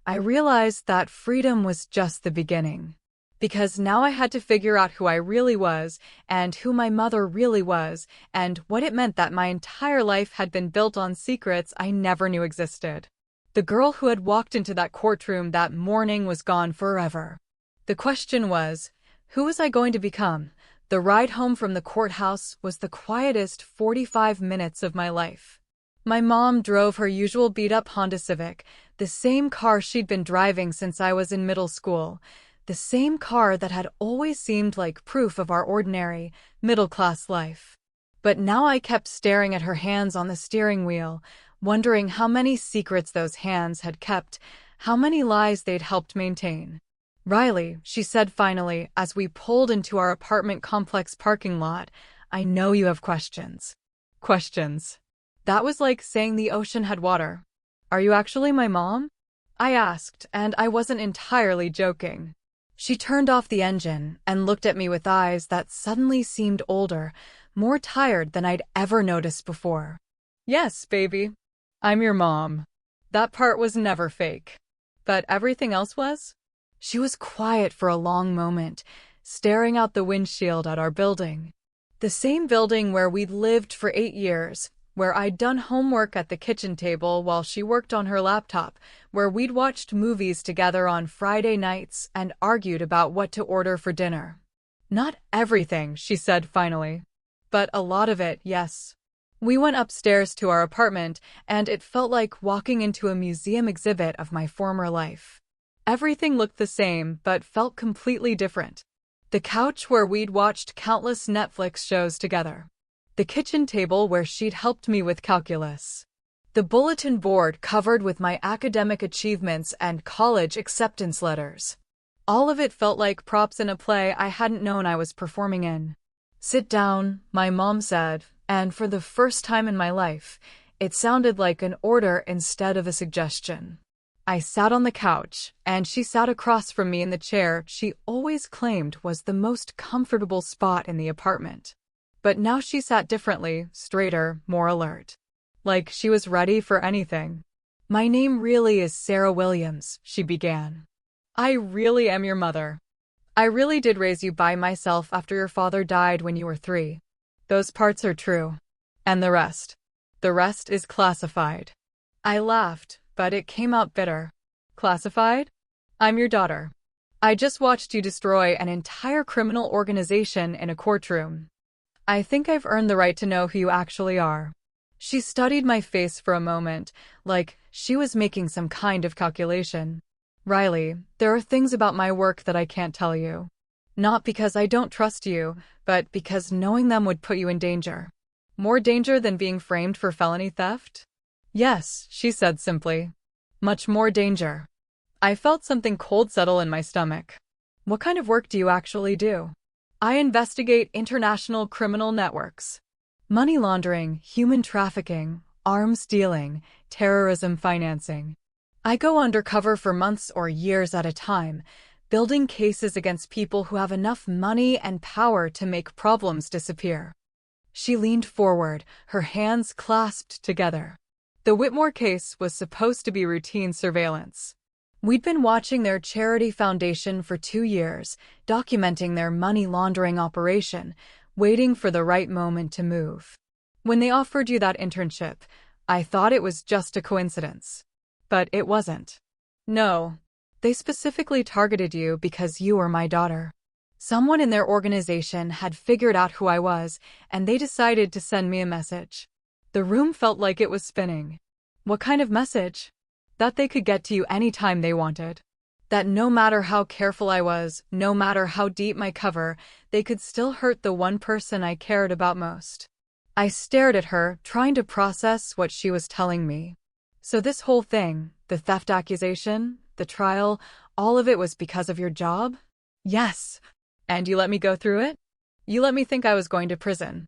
I realized that freedom was just the beginning. Because now I had to figure out who I really was, and who my mother really was, and what it meant that my entire life had been built on secrets I never knew existed. The girl who had walked into that courtroom that morning was gone forever. The question was, who was I going to become? The ride home from the courthouse was the quietest 45 minutes of my life. My mom drove her usual beat-up Honda Civic, the same car she'd been driving since I was in middle school, the same car that had always seemed like proof of our ordinary, middle-class life. But now I kept staring at her hands on the steering wheel, wondering how many secrets those hands had kept, how many lies they'd helped maintain. "Riley," she said finally, as we pulled into our apartment complex parking lot, "I know you have questions." Questions. That was like saying the ocean had water. "Are you actually my mom?" I asked, and I wasn't entirely joking. She turned off the engine and looked at me with eyes that suddenly seemed older, more tired than I'd ever noticed before. "Yes, baby. I'm your mom. That part was never fake. But everything else was?" She was quiet for a long moment, staring out the windshield at our building. The same building where we'd lived for 8 years, where I'd done homework at the kitchen table while she worked on her laptop, where we'd watched movies together on Friday nights and argued about what to order for dinner. "Not everything," she said finally. "But a lot of it, yes." We went upstairs to our apartment, and it felt like walking into a museum exhibit of my former life. Everything looked the same, but felt completely different. The couch where we'd watched countless Netflix shows together. The kitchen table where she'd helped me with calculus. The bulletin board covered with my academic achievements and college acceptance letters. All of it felt like props in a play I hadn't known I was performing in. "Sit down," my mom said, and for the first time in my life, it sounded like an order instead of a suggestion. I sat on the couch, and she sat across from me in the chair she always claimed was the most comfortable spot in the apartment. But now she sat differently, straighter, more alert. Like she was ready for anything. "My name really is Sarah Williams," she began. "I really am your mother. I really did raise you by myself after your father died when you were 3. Those parts are true. And the rest? The rest is classified." I laughed, but it came out bitter. "Classified? I'm your daughter. I just watched you destroy an entire criminal organization in a courtroom. I think I've earned the right to know who you actually are." She studied my face for a moment, like she was making some kind of calculation. "Riley, there are things about my work that I can't tell you. Not because I don't trust you, but because knowing them would put you in danger. More danger than being framed for felony theft?" "Yes," she said simply. "Much more danger." I felt something cold settle in my stomach. "What kind of work do you actually do?" "I investigate international criminal networks. Money laundering, human trafficking, arms dealing, terrorism financing. I go undercover for months or years at a time, building cases against people who have enough money and power to make problems disappear." She leaned forward, her hands clasped together. The Whitmore case was supposed to be routine surveillance. We'd been watching their charity foundation for 2 years, documenting their money laundering operation, waiting for the right moment to move. When they offered you that internship, I thought it was just a coincidence. But it wasn't. No. They specifically targeted you because you were my daughter. Someone in their organization had figured out who I was, and they decided to send me a message. The room felt like it was spinning. What kind of message? That they could get to you anytime they wanted. That no matter how careful I was, no matter how deep my cover, they could still hurt the one person I cared about most. I stared at her, trying to process what she was telling me. So this whole thing, the theft accusation, the trial, all of it was because of your job? Yes. And you let me go through it? You let me think I was going to prison.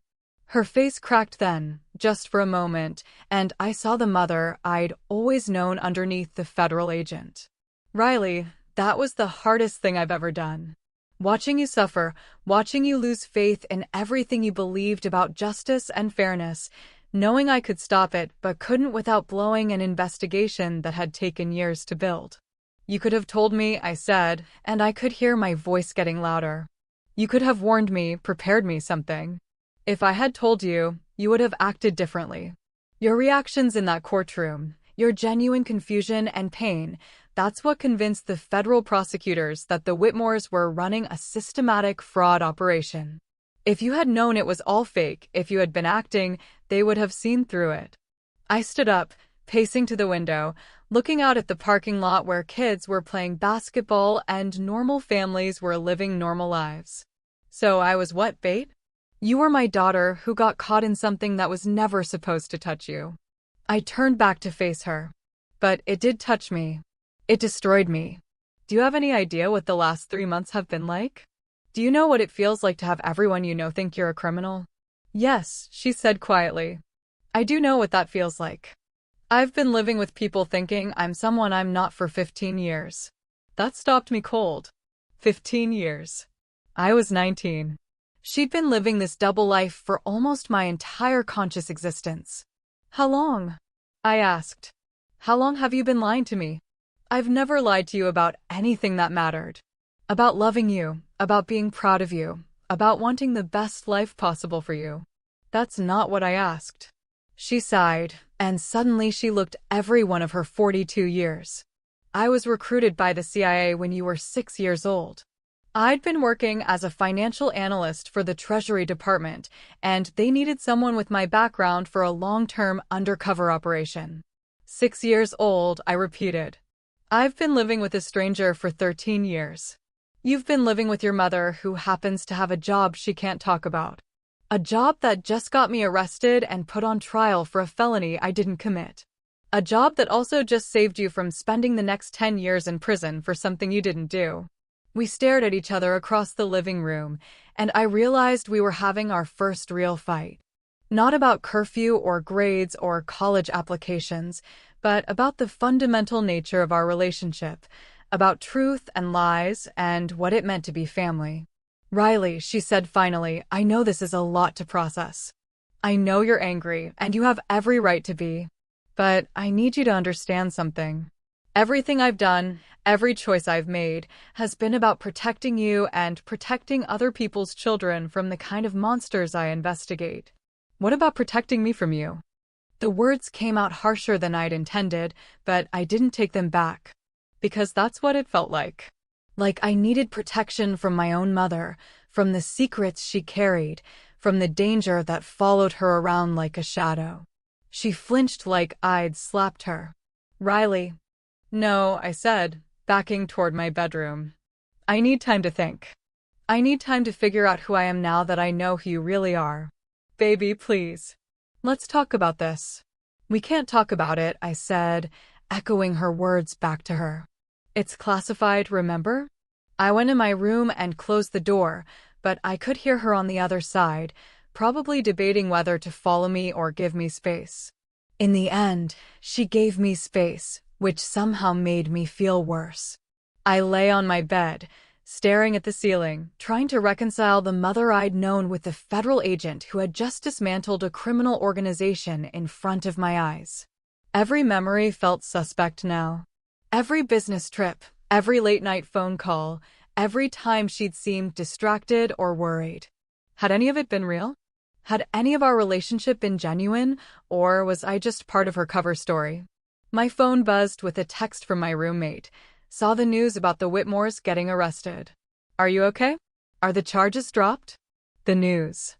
Her face cracked then, just for a moment, and I saw the mother I'd always known underneath the federal agent. "Riley, that was the hardest thing I've ever done. Watching you suffer, watching you lose faith in everything you believed about justice and fairness, knowing I could stop it but couldn't without blowing an investigation that had taken years to build. You could have told me," I said, and I could hear my voice getting louder. "You could have warned me, prepared me something. If I had told you, you would have acted differently. Your reactions in that courtroom, your genuine confusion and pain, that's what convinced the federal prosecutors that the Whitmores were running a systematic fraud operation. If you had known it was all fake, if you had been acting, they would have seen through it." I stood up, pacing to the window, looking out at the parking lot where kids were playing basketball and normal families were living normal lives. "So I was what, bait? You were my daughter who got caught in something that was never supposed to touch you." I turned back to face her. "But it did touch me. It destroyed me. Do you have any idea what the last 3 months have been like? Do you know what it feels like to have everyone you know think you're a criminal?" "Yes," she said quietly. "I do know what that feels like. I've been living with people thinking I'm someone I'm not for 15 years. That stopped me cold. 15 years. I was 19. She'd been living this double life for almost my entire conscious existence. "How long?" I asked. "How long have you been lying to me? I've never lied to you about anything that mattered. About loving you, about being proud of you, about wanting the best life possible for you. That's not what I asked." She sighed, and suddenly she looked every one of her 42 years. "I was recruited by the CIA when you were 6 years old. I'd been working as a financial analyst for the Treasury Department, and they needed someone with my background for a long-term undercover operation." 6 years old, I repeated. "I've been living with a stranger for 13 years. You've been living with your mother who happens to have a job she can't talk about. A job that just got me arrested and put on trial for a felony I didn't commit. A job that also just saved you from spending the next 10 years in prison for something you didn't do." We stared at each other across the living room, and I realized we were having our first real fight. Not about curfew or grades or college applications, but about the fundamental nature of our relationship, about truth and lies and what it meant to be family. Riley, she said finally, I know this is a lot to process. I know you're angry, and you have every right to be. But I need you to understand something. Everything I've done, every choice I've made, has been about protecting you and protecting other people's children from the kind of monsters I investigate. What about protecting me from you? The words came out harsher than I'd intended, but I didn't take them back. Because that's what it felt like. Like I needed protection from my own mother, from the secrets she carried, from the danger that followed her around like a shadow. She flinched like I'd slapped her. Riley. No, I said, backing toward my bedroom. I need time to think. I need time to figure out who I am now that I know who you really are. Baby, please. Let's talk about this. We can't talk about it, I said, echoing her words back to her. It's classified, remember? I went in my room and closed the door, but I could hear her on the other side, probably debating whether to follow me or give me space. In the end, she gave me space, which somehow made me feel worse. I lay on my bed, staring at the ceiling, trying to reconcile the mother I'd known with the federal agent who had just dismantled a criminal organization in front of my eyes. Every memory felt suspect now. Every business trip, every late-night phone call, every time she'd seemed distracted or worried. Had any of it been real? Had any of our relationship been genuine, or was I just part of her cover story? My phone buzzed with a text from my roommate. Saw the news about the Whitmores getting arrested. Are you okay? Are the charges dropped? The news.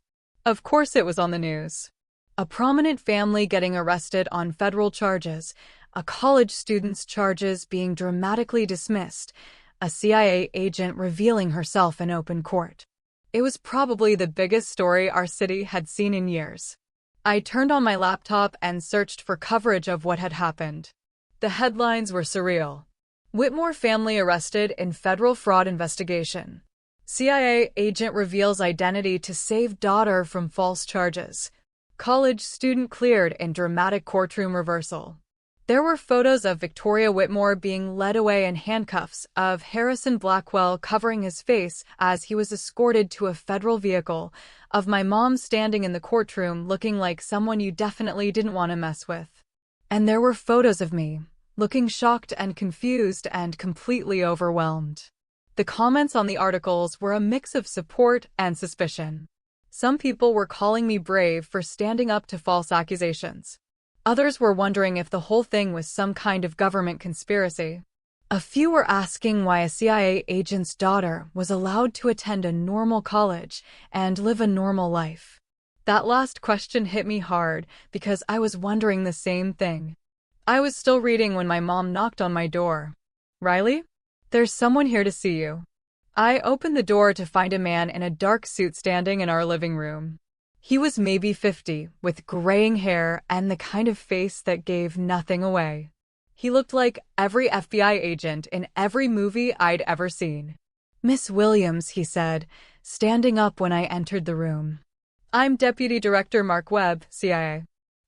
Of course it was on the news. A prominent family getting arrested on federal charges, a college student's charges being dramatically dismissed, a CIA agent revealing herself in open court. It was probably the biggest story our city had seen in years. I turned on my laptop and searched for coverage of what had happened. The headlines were surreal. Whitmore family arrested in federal fraud investigation. CIA agent reveals identity to save daughter from false charges. College student cleared in dramatic courtroom reversal. There were photos of Victoria Whitmore being led away in handcuffs, of Harrison Blackwell covering his face as he was escorted to a federal vehicle, of my mom standing in the courtroom looking like someone you definitely didn't want to mess with. And there were photos of me, looking shocked and confused and completely overwhelmed. The comments on the articles were a mix of support and suspicion. Some people were calling me brave for standing up to false accusations. Others were wondering if the whole thing was some kind of government conspiracy. A few were asking why a CIA agent's daughter was allowed to attend a normal college and live a normal life. That last question hit me hard because I was wondering the same thing. I was still reading when my mom knocked on my door. Riley? There's someone here to see you. I opened the door to find a man in a dark suit standing in our living room. He was maybe 50, with graying hair and the kind of face that gave nothing away. He looked like every FBI agent in every movie I'd ever seen. Miss Williams, he said, standing up when I entered the room. I'm Deputy Director Mark Webb, CIA.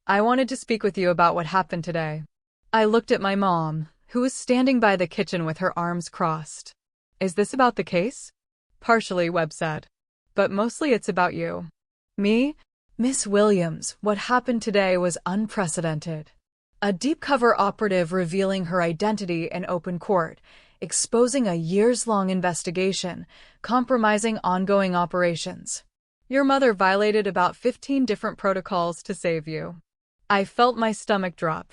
I wanted to speak with you about what happened today. I looked at my mom, who was standing by the kitchen with her arms crossed. Is this about the case? Partially, Webb said. But mostly it's about you. Me? Miss Williams, what happened today was unprecedented. A deep-cover operative revealing her identity in open court, exposing a years-long investigation, compromising ongoing operations. Your mother violated about 15 different protocols to save you. I felt my stomach drop.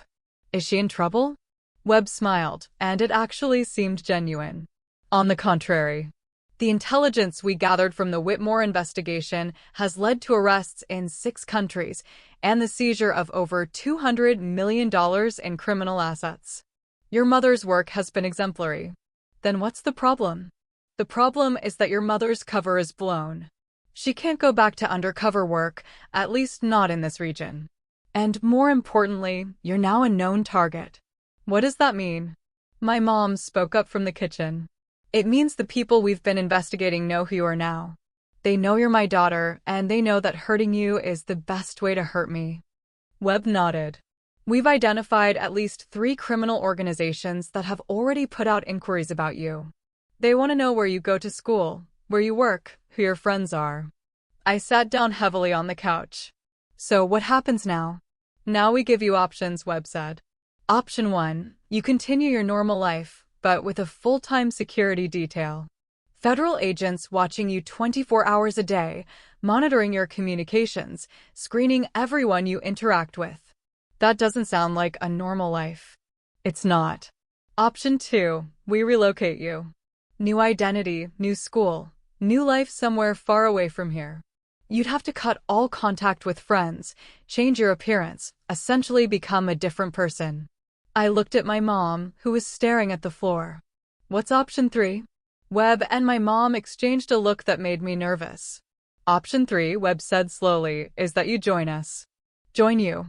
Is she in trouble? Webb smiled, and it actually seemed genuine. On the contrary. The intelligence we gathered from the Whitmore investigation has led to arrests in 6 countries and the seizure of over $200 million in criminal assets. Your mother's work has been exemplary. Then what's the problem? The problem is that your mother's cover is blown. She can't go back to undercover work, at least not in this region. And more importantly, you're now a known target. What does that mean? My mom spoke up from the kitchen. It means the people we've been investigating know who you are now. They know you're my daughter, and they know that hurting you is the best way to hurt me. Webb nodded. We've identified at least 3 criminal organizations that have already put out inquiries about you. They want to know where you go to school, where you work, who your friends are. I sat down heavily on the couch. So what happens now? Now we give you options, Webb said. Option 1, you continue your normal life, but with a full-time security detail. Federal agents watching you 24 hours a day, monitoring your communications, screening everyone you interact with. That doesn't sound like a normal life. It's not. Option 2, we relocate you. New identity, new school, new life somewhere far away from here. You'd have to cut all contact with friends, change your appearance, essentially become a different person. I looked at my mom, who was staring at the floor. What's option 3? Webb and my mom exchanged a look that made me nervous. Option 3, Webb said slowly, is that you join us. Join you.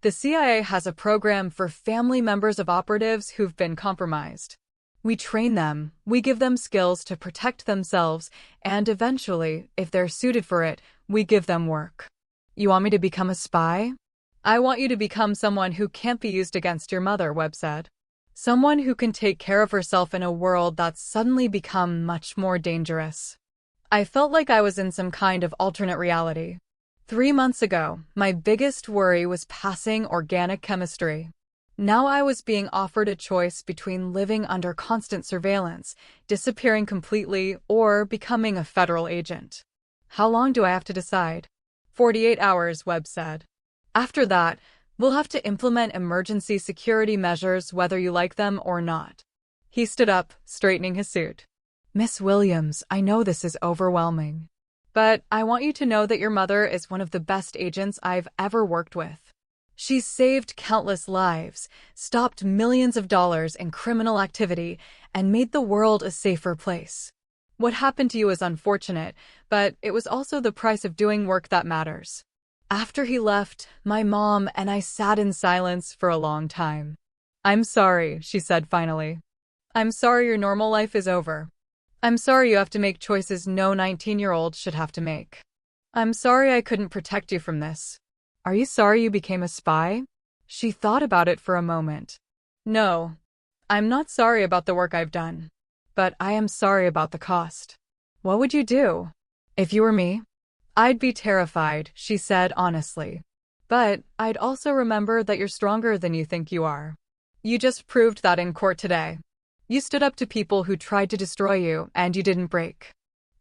The CIA has a program for family members of operatives who've been compromised. We train them, we give them skills to protect themselves, and eventually, if they're suited for it, we give them work. You want me to become a spy? I want you to become someone who can't be used against your mother, Webb said. Someone who can take care of herself in a world that's suddenly become much more dangerous. I felt like I was in some kind of alternate reality. 3 months ago, my biggest worry was passing organic chemistry. Now I was being offered a choice between living under constant surveillance, disappearing completely, or becoming a federal agent. How long do I have to decide? 48 hours, Webb said. After that, we'll have to implement emergency security measures whether you like them or not. He stood up, straightening his suit. Miss Williams, I know this is overwhelming. But I want you to know that your mother is one of the best agents I've ever worked with. She's saved countless lives, stopped millions of dollars in criminal activity, and made the world a safer place. What happened to you is unfortunate, but it was also the price of doing work that matters. After he left, my mom and I sat in silence for a long time. I'm sorry, she said finally. I'm sorry your normal life is over. I'm sorry you have to make choices no 19-year-old should have to make. I'm sorry I couldn't protect you from this. Are you sorry you became a spy? She thought about it for a moment. No, I'm not sorry about the work I've done. But I am sorry about the cost. What would you do? If you were me? I'd be terrified, she said honestly. But I'd also remember that you're stronger than you think you are. You just proved that in court today. You stood up to people who tried to destroy you, and you didn't break.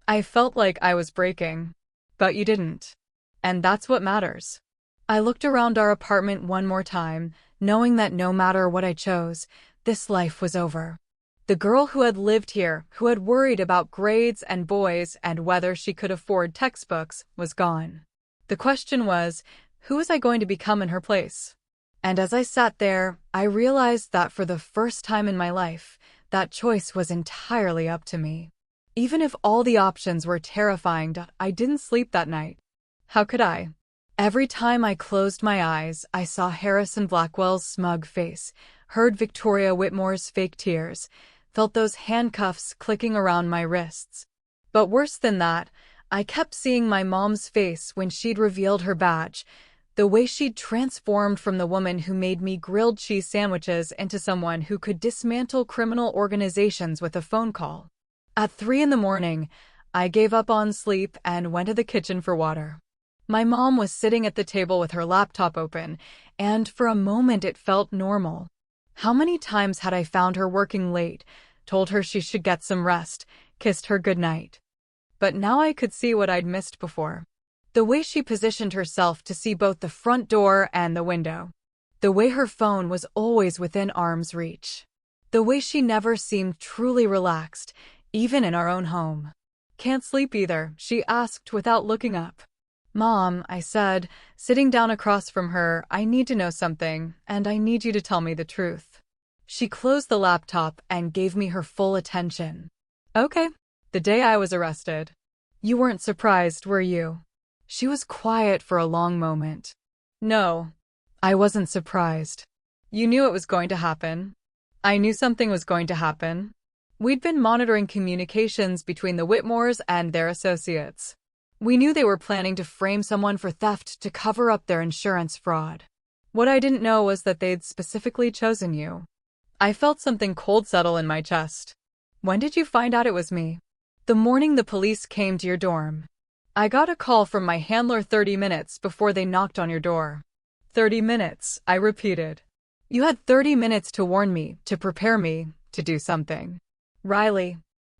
I felt like I was breaking. But you didn't. And that's what matters. I looked around our apartment one more time, knowing that no matter what I chose, this life was over. The girl who had lived here, who had worried about grades and boys and whether she could afford textbooks, was gone. The question was, who was I going to become in her place? And as I sat there, I realized that for the first time in my life, that choice was entirely up to me. Even if all the options were terrifying, I didn't sleep that night. How could I? Every time I closed my eyes, I saw Harrison Blackwell's smug face, heard Victoria Whitmore's fake tears, felt those handcuffs clicking around my wrists. But worse than that, I kept seeing my mom's face when she'd revealed her badge, the way she'd transformed from the woman who made me grilled cheese sandwiches into someone who could dismantle criminal organizations with a phone call. At 3 in the morning, I gave up on sleep and went to the kitchen for water. My mom was sitting at the table with her laptop open, and for a moment it felt normal. How many times had I found her working late, told her she should get some rest, kissed her goodnight? But now I could see what I'd missed before. The way she positioned herself to see both the front door and the window. The way her phone was always within arm's reach. The way she never seemed truly relaxed, even in our own home. Can't sleep either, she asked without looking up. Mom, I said, sitting down across from her, I need to know something, and I need you to tell me the truth. She closed the laptop and gave me her full attention. Okay. The day I was arrested. You weren't surprised, were you? She was quiet for a long moment. No, I wasn't surprised. You knew it was going to happen. I knew something was going to happen. We'd been monitoring communications between the Whitmores and their associates. We knew they were planning to frame someone for theft to cover up their insurance fraud. What I didn't know was that they'd specifically chosen you. I felt something cold settle in my chest. When did you find out it was me? The morning the police came to your dorm. I got a call from my handler 30 minutes before they knocked on your door. 30 minutes, I repeated. You had 30 minutes to warn me, to prepare me, to do something. Riley,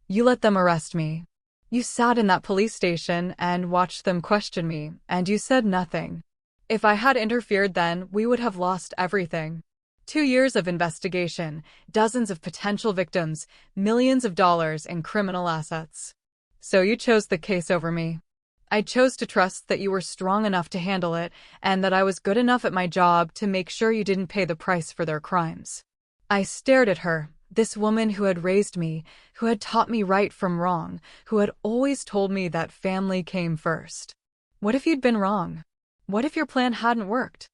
you let them arrest me. You sat in that police station and watched them question me, and you said nothing. If I had interfered then, we would have lost everything. 2 years of investigation, dozens of potential victims, millions of dollars in criminal assets. So you chose the case over me. I chose to trust that you were strong enough to handle it, and that I was good enough at my job to make sure you didn't pay the price for their crimes. I stared at her, this woman who had raised me, who had taught me right from wrong, who had always told me that family came first. What if you'd been wrong? What if your plan hadn't worked?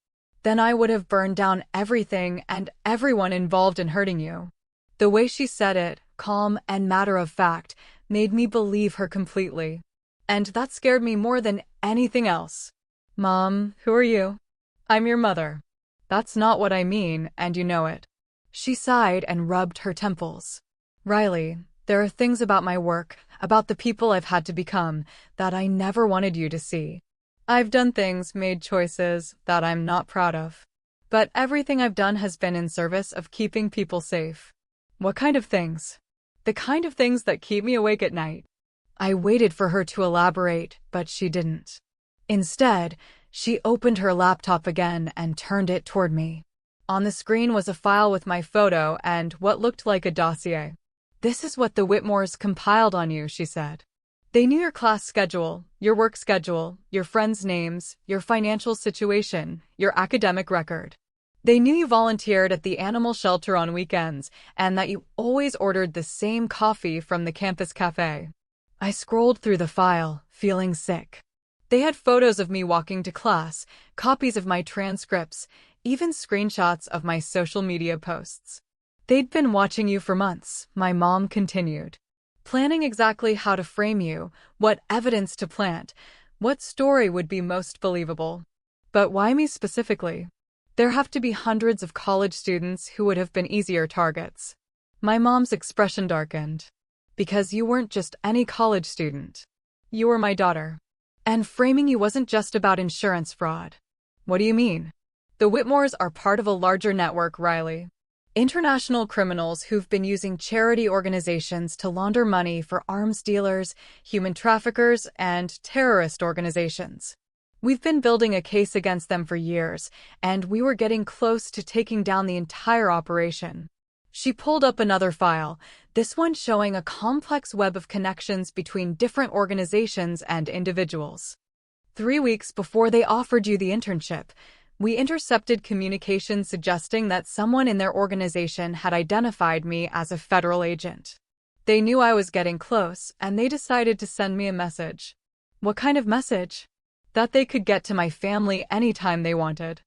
Then I would have burned down everything and everyone involved in hurting you. The way she said it, calm and matter of fact, made me believe her completely. And that scared me more than anything else. Mom, who are you? I'm your mother. That's not what I mean, and you know it. She sighed and rubbed her temples. Riley, there are things about my work, about the people I've had to become, that I never wanted you to see. I've done things, made choices, that I'm not proud of. But everything I've done has been in service of keeping people safe. What kind of things? The kind of things that keep me awake at night. I waited for her to elaborate, but she didn't. Instead, she opened her laptop again and turned it toward me. On the screen was a file with my photo and what looked like a dossier. This is what the Whitmores compiled on you, she said. They knew your class schedule, your work schedule, your friends' names, your financial situation, your academic record. They knew you volunteered at the animal shelter on weekends and that you always ordered the same coffee from the campus cafe. I scrolled through the file, feeling sick. They had photos of me walking to class, copies of my transcripts, even screenshots of my social media posts. They'd been watching you for months, my mom continued. Planning exactly how to frame you, what evidence to plant, what story would be most believable. But why me specifically? There have to be hundreds of college students who would have been easier targets. My mom's expression darkened. Because you weren't just any college student. You were my daughter. And framing you wasn't just about insurance fraud. What do you mean? The Whitmores are part of a larger network, Riley. International criminals who've been using charity organizations to launder money for arms dealers, human traffickers, and terrorist organizations. We've been building a case against them for years, and we were getting close to taking down the entire operation. She pulled up another file, this one showing a complex web of connections between different organizations and individuals. 3 weeks before they offered you the internship, we intercepted communications suggesting that someone in their organization had identified me as a federal agent. They knew I was getting close, and they decided to send me a message. What kind of message? That they could get to my family anytime they wanted.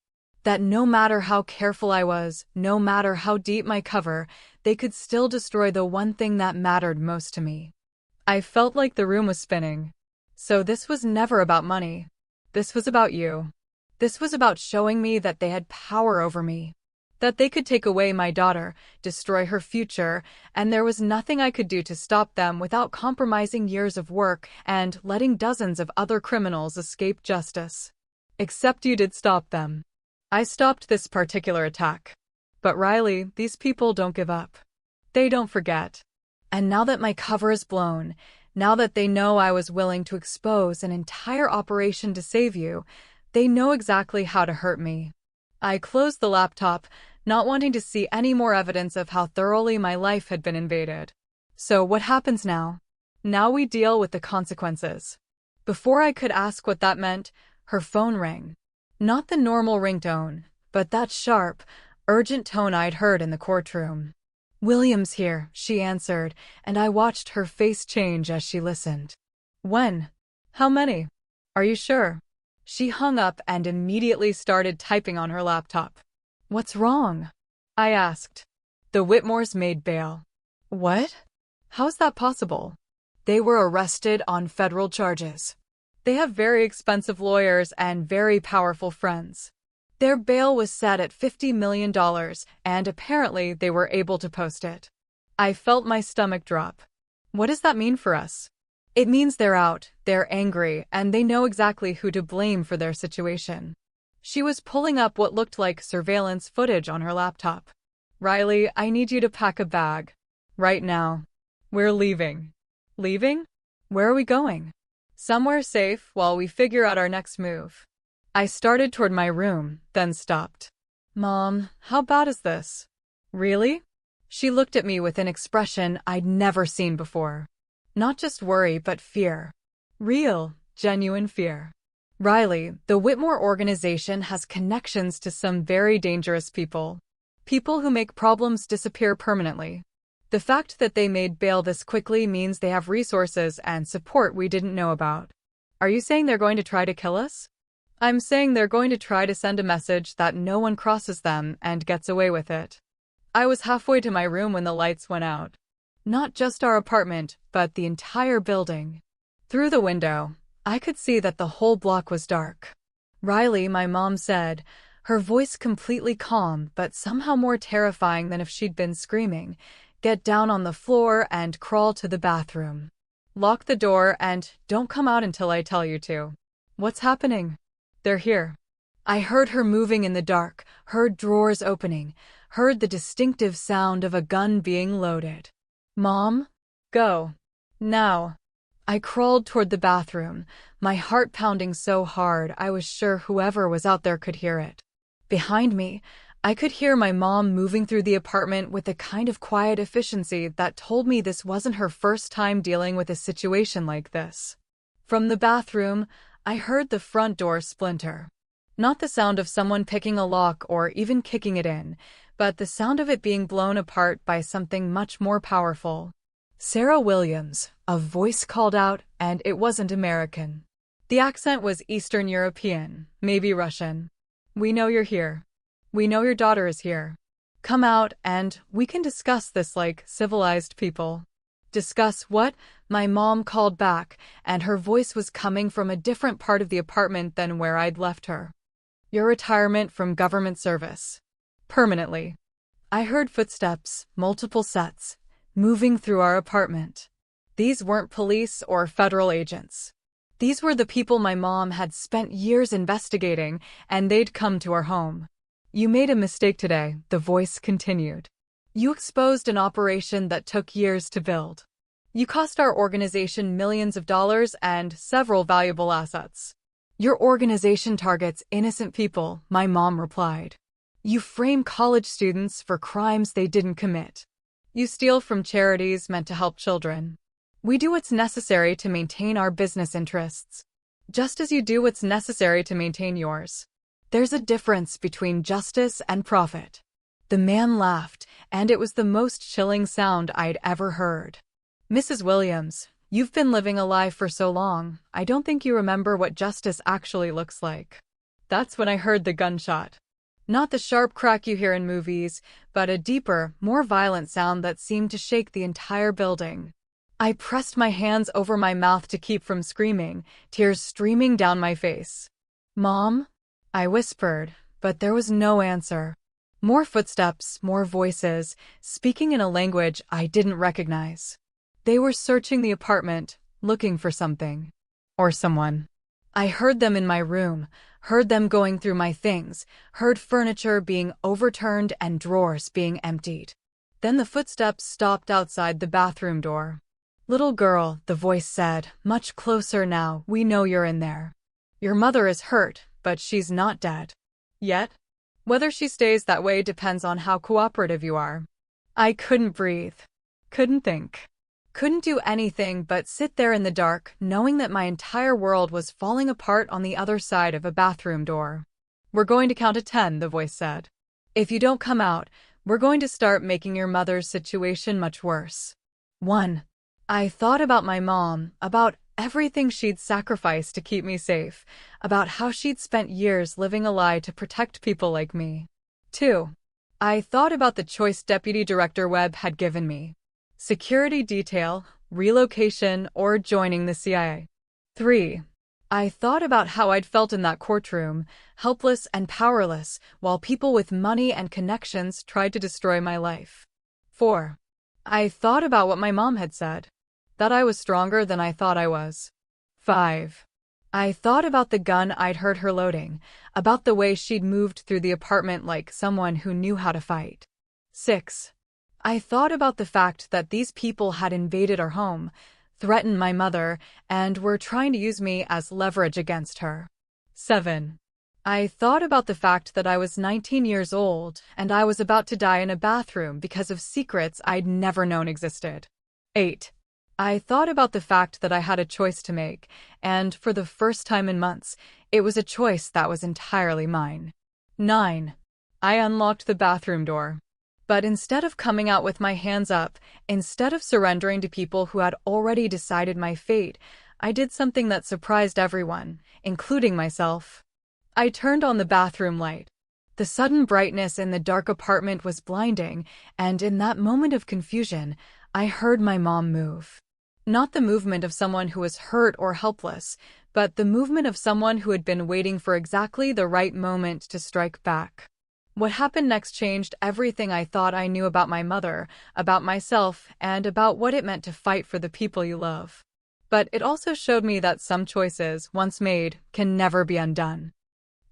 That no matter how careful I was, no matter how deep my cover, they could still destroy the one thing that mattered most to me. I felt like the room was spinning. So this was never about money. This was about you. This was about showing me that they had power over me. That they could take away my daughter, destroy her future, and there was nothing I could do to stop them without compromising years of work and letting dozens of other criminals escape justice. Except you did stop them. I stopped this particular attack. But Riley, these people don't give up. They don't forget. And now that my cover is blown, now that they know I was willing to expose an entire operation to save you, they know exactly how to hurt me. I closed the laptop, not wanting to see any more evidence of how thoroughly my life had been invaded. So what happens now? Now we deal with the consequences. Before I could ask what that meant, her phone rang. Not the normal ringtone, but that sharp, urgent tone I'd heard in the courtroom. "William's here," she answered, and I watched her face change as she listened. "When? How many? Are you sure?" She hung up and immediately started typing on her laptop. "What's wrong?" I asked. "The Whitmores made bail." "What? How's that possible?" "They were arrested on federal charges. They have very expensive lawyers and very powerful friends. Their bail was set at $50 million, and apparently they were able to post it. I felt my stomach drop. What does that mean for us? It means they're out, they're angry, and they know exactly who to blame for their situation. She was pulling up what looked like surveillance footage on her laptop. Riley, I need you to pack a bag. Right now. We're leaving. Leaving? Where are we going? Somewhere safe while we figure out our next move. I started toward my room, then stopped. Mom, how bad is this? Really? She looked at me with an expression I'd never seen before. Not just worry, but fear. Real, genuine fear. Riley, the Whitmore organization has connections to some very dangerous people. People who make problems disappear permanently. The fact that they made bail this quickly means they have resources and support we didn't know about. Are you saying they're going to try to kill us? I'm saying they're going to try to send a message that no one crosses them and gets away with it. I was halfway to my room when the lights went out. Not just our apartment, but the entire building. Through the window, I could see that the whole block was dark. Riley, my mom said, her voice completely calm but somehow more terrifying than if she'd been screaming, get down on the floor and crawl to the bathroom. Lock the door and don't come out until I tell you to. What's happening? They're here. I heard her moving in the dark, heard drawers opening, heard the distinctive sound of a gun being loaded. Mom? Go. Now. I crawled toward the bathroom, my heart pounding so hard I was sure whoever was out there could hear it. Behind me, I could hear my mom moving through the apartment with a kind of quiet efficiency that told me this wasn't her first time dealing with a situation like this. From the bathroom, I heard the front door splinter. Not the sound of someone picking a lock or even kicking it in, but the sound of it being blown apart by something much more powerful. Sarah Williams, a voice called out, and it wasn't American. The accent was Eastern European, maybe Russian. We know you're here. We know your daughter is here. Come out and we can discuss this like civilized people. Discuss what? My mom called back, and her voice was coming from a different part of the apartment than where I'd left her. Your retirement from government service. Permanently. I heard footsteps, multiple sets, moving through our apartment. These weren't police or federal agents. These were the people my mom had spent years investigating, and they'd come to our home. You made a mistake today, the voice continued. You exposed an operation that took years to build. You cost our organization millions of dollars and several valuable assets. Your organization targets innocent people, my mom replied. You frame college students for crimes they didn't commit. You steal from charities meant to help children. We do what's necessary to maintain our business interests, just as you do what's necessary to maintain yours. There's a difference between justice and profit. The man laughed, and it was the most chilling sound I'd ever heard. Mrs. Williams, you've been living a lie for so long, I don't think you remember what justice actually looks like. That's when I heard the gunshot. Not the sharp crack you hear in movies, but a deeper, more violent sound that seemed to shake the entire building. I pressed my hands over my mouth to keep from screaming, tears streaming down my face. Mom? I whispered, but there was no answer. More footsteps, more voices, speaking in a language I didn't recognize. They were searching the apartment, looking for something. Or someone. I heard them in my room, heard them going through my things, heard furniture being overturned and drawers being emptied. Then the footsteps stopped outside the bathroom door. Little girl, the voice said, much closer now, we know you're in there. Your mother is hurt, but she's not dead. Yet? Whether she stays that way depends on how cooperative you are. I couldn't breathe. Couldn't think. Couldn't do anything but sit there in the dark, knowing that my entire world was falling apart on the other side of a bathroom door. We're going to count to 10, the voice said. If you don't come out, we're going to start making your mother's situation much worse. 1. I thought about my mom, about everything she'd sacrificed to keep me safe, about how she'd spent years living a lie to protect people like me. 2. I thought about the choice Deputy Director Webb had given me. Security detail, relocation, or joining the CIA. 3. I thought about how I'd felt in that courtroom, helpless and powerless, while people with money and connections tried to destroy my life. 4. I thought about what my mom had said, that I was stronger than I thought I was. 5. I thought about the gun I'd heard her loading, about the way she'd moved through the apartment like someone who knew how to fight. 6. I thought about the fact that these people had invaded our home, threatened my mother, and were trying to use me as leverage against her. 7. I thought about the fact that I was 19 years old and I was about to die in a bathroom because of secrets I'd never known existed. 8. I thought about the fact that I had a choice to make, and for the first time in months, it was a choice that was entirely mine. 9. I unlocked the bathroom door. But instead of coming out with my hands up, instead of surrendering to people who had already decided my fate, I did something that surprised everyone, including myself. I turned on the bathroom light. The sudden brightness in the dark apartment was blinding, and in that moment of confusion, I heard my mom move. Not the movement of someone who was hurt or helpless, but the movement of someone who had been waiting for exactly the right moment to strike back. What happened next changed everything I thought I knew about my mother, about myself, and about what it meant to fight for the people you love. But it also showed me that some choices, once made, can never be undone.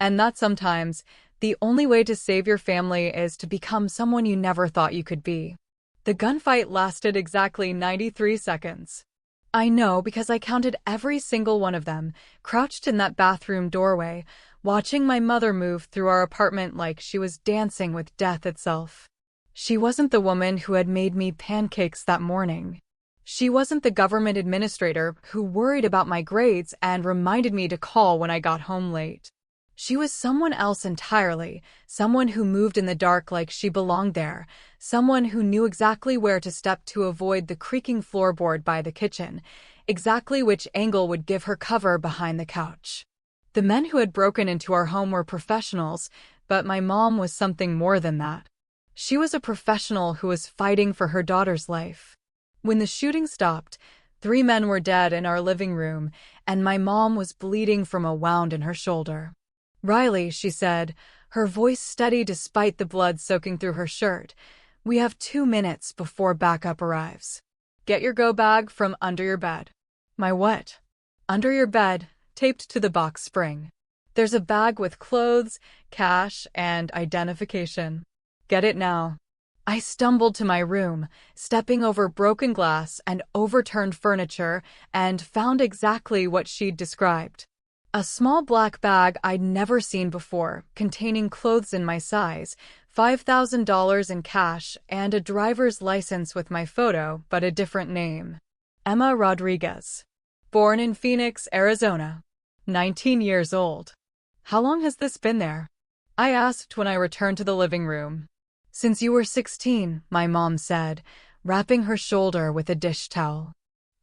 And that sometimes, the only way to save your family is to become someone you never thought you could be. The gunfight lasted exactly 93 seconds. I know because I counted every single one of them, crouched in that bathroom doorway, watching my mother move through our apartment like she was dancing with death itself. She wasn't the woman who had made me pancakes that morning. She wasn't the government administrator who worried about my grades and reminded me to call when I got home late. She was someone else entirely, someone who moved in the dark like she belonged there, someone who knew exactly where to step to avoid the creaking floorboard by the kitchen, exactly which angle would give her cover behind the couch. The men who had broken into our home were professionals, but my mom was something more than that. She was a professional who was fighting for her daughter's life. When the shooting stopped, 3 men were dead in our living room, and my mom was bleeding from a wound in her shoulder. "Riley," she said, her voice steady despite the blood soaking through her shirt, "we have 2 minutes before backup arrives. Get your go bag from under your bed." "My what?" "Under your bed, taped to the box spring. There's a bag with clothes, cash, and identification. Get it now." I stumbled to my room, stepping over broken glass and overturned furniture, and found exactly what she'd described. A small black bag I'd never seen before, containing clothes in my size, $5,000 in cash, and a driver's license with my photo, but a different name. Emma Rodriguez. Born in Phoenix, Arizona. 19 years old. "How long has this been there?" I asked when I returned to the living room. "Since you were 16, my mom said, wrapping her shoulder with a dish towel.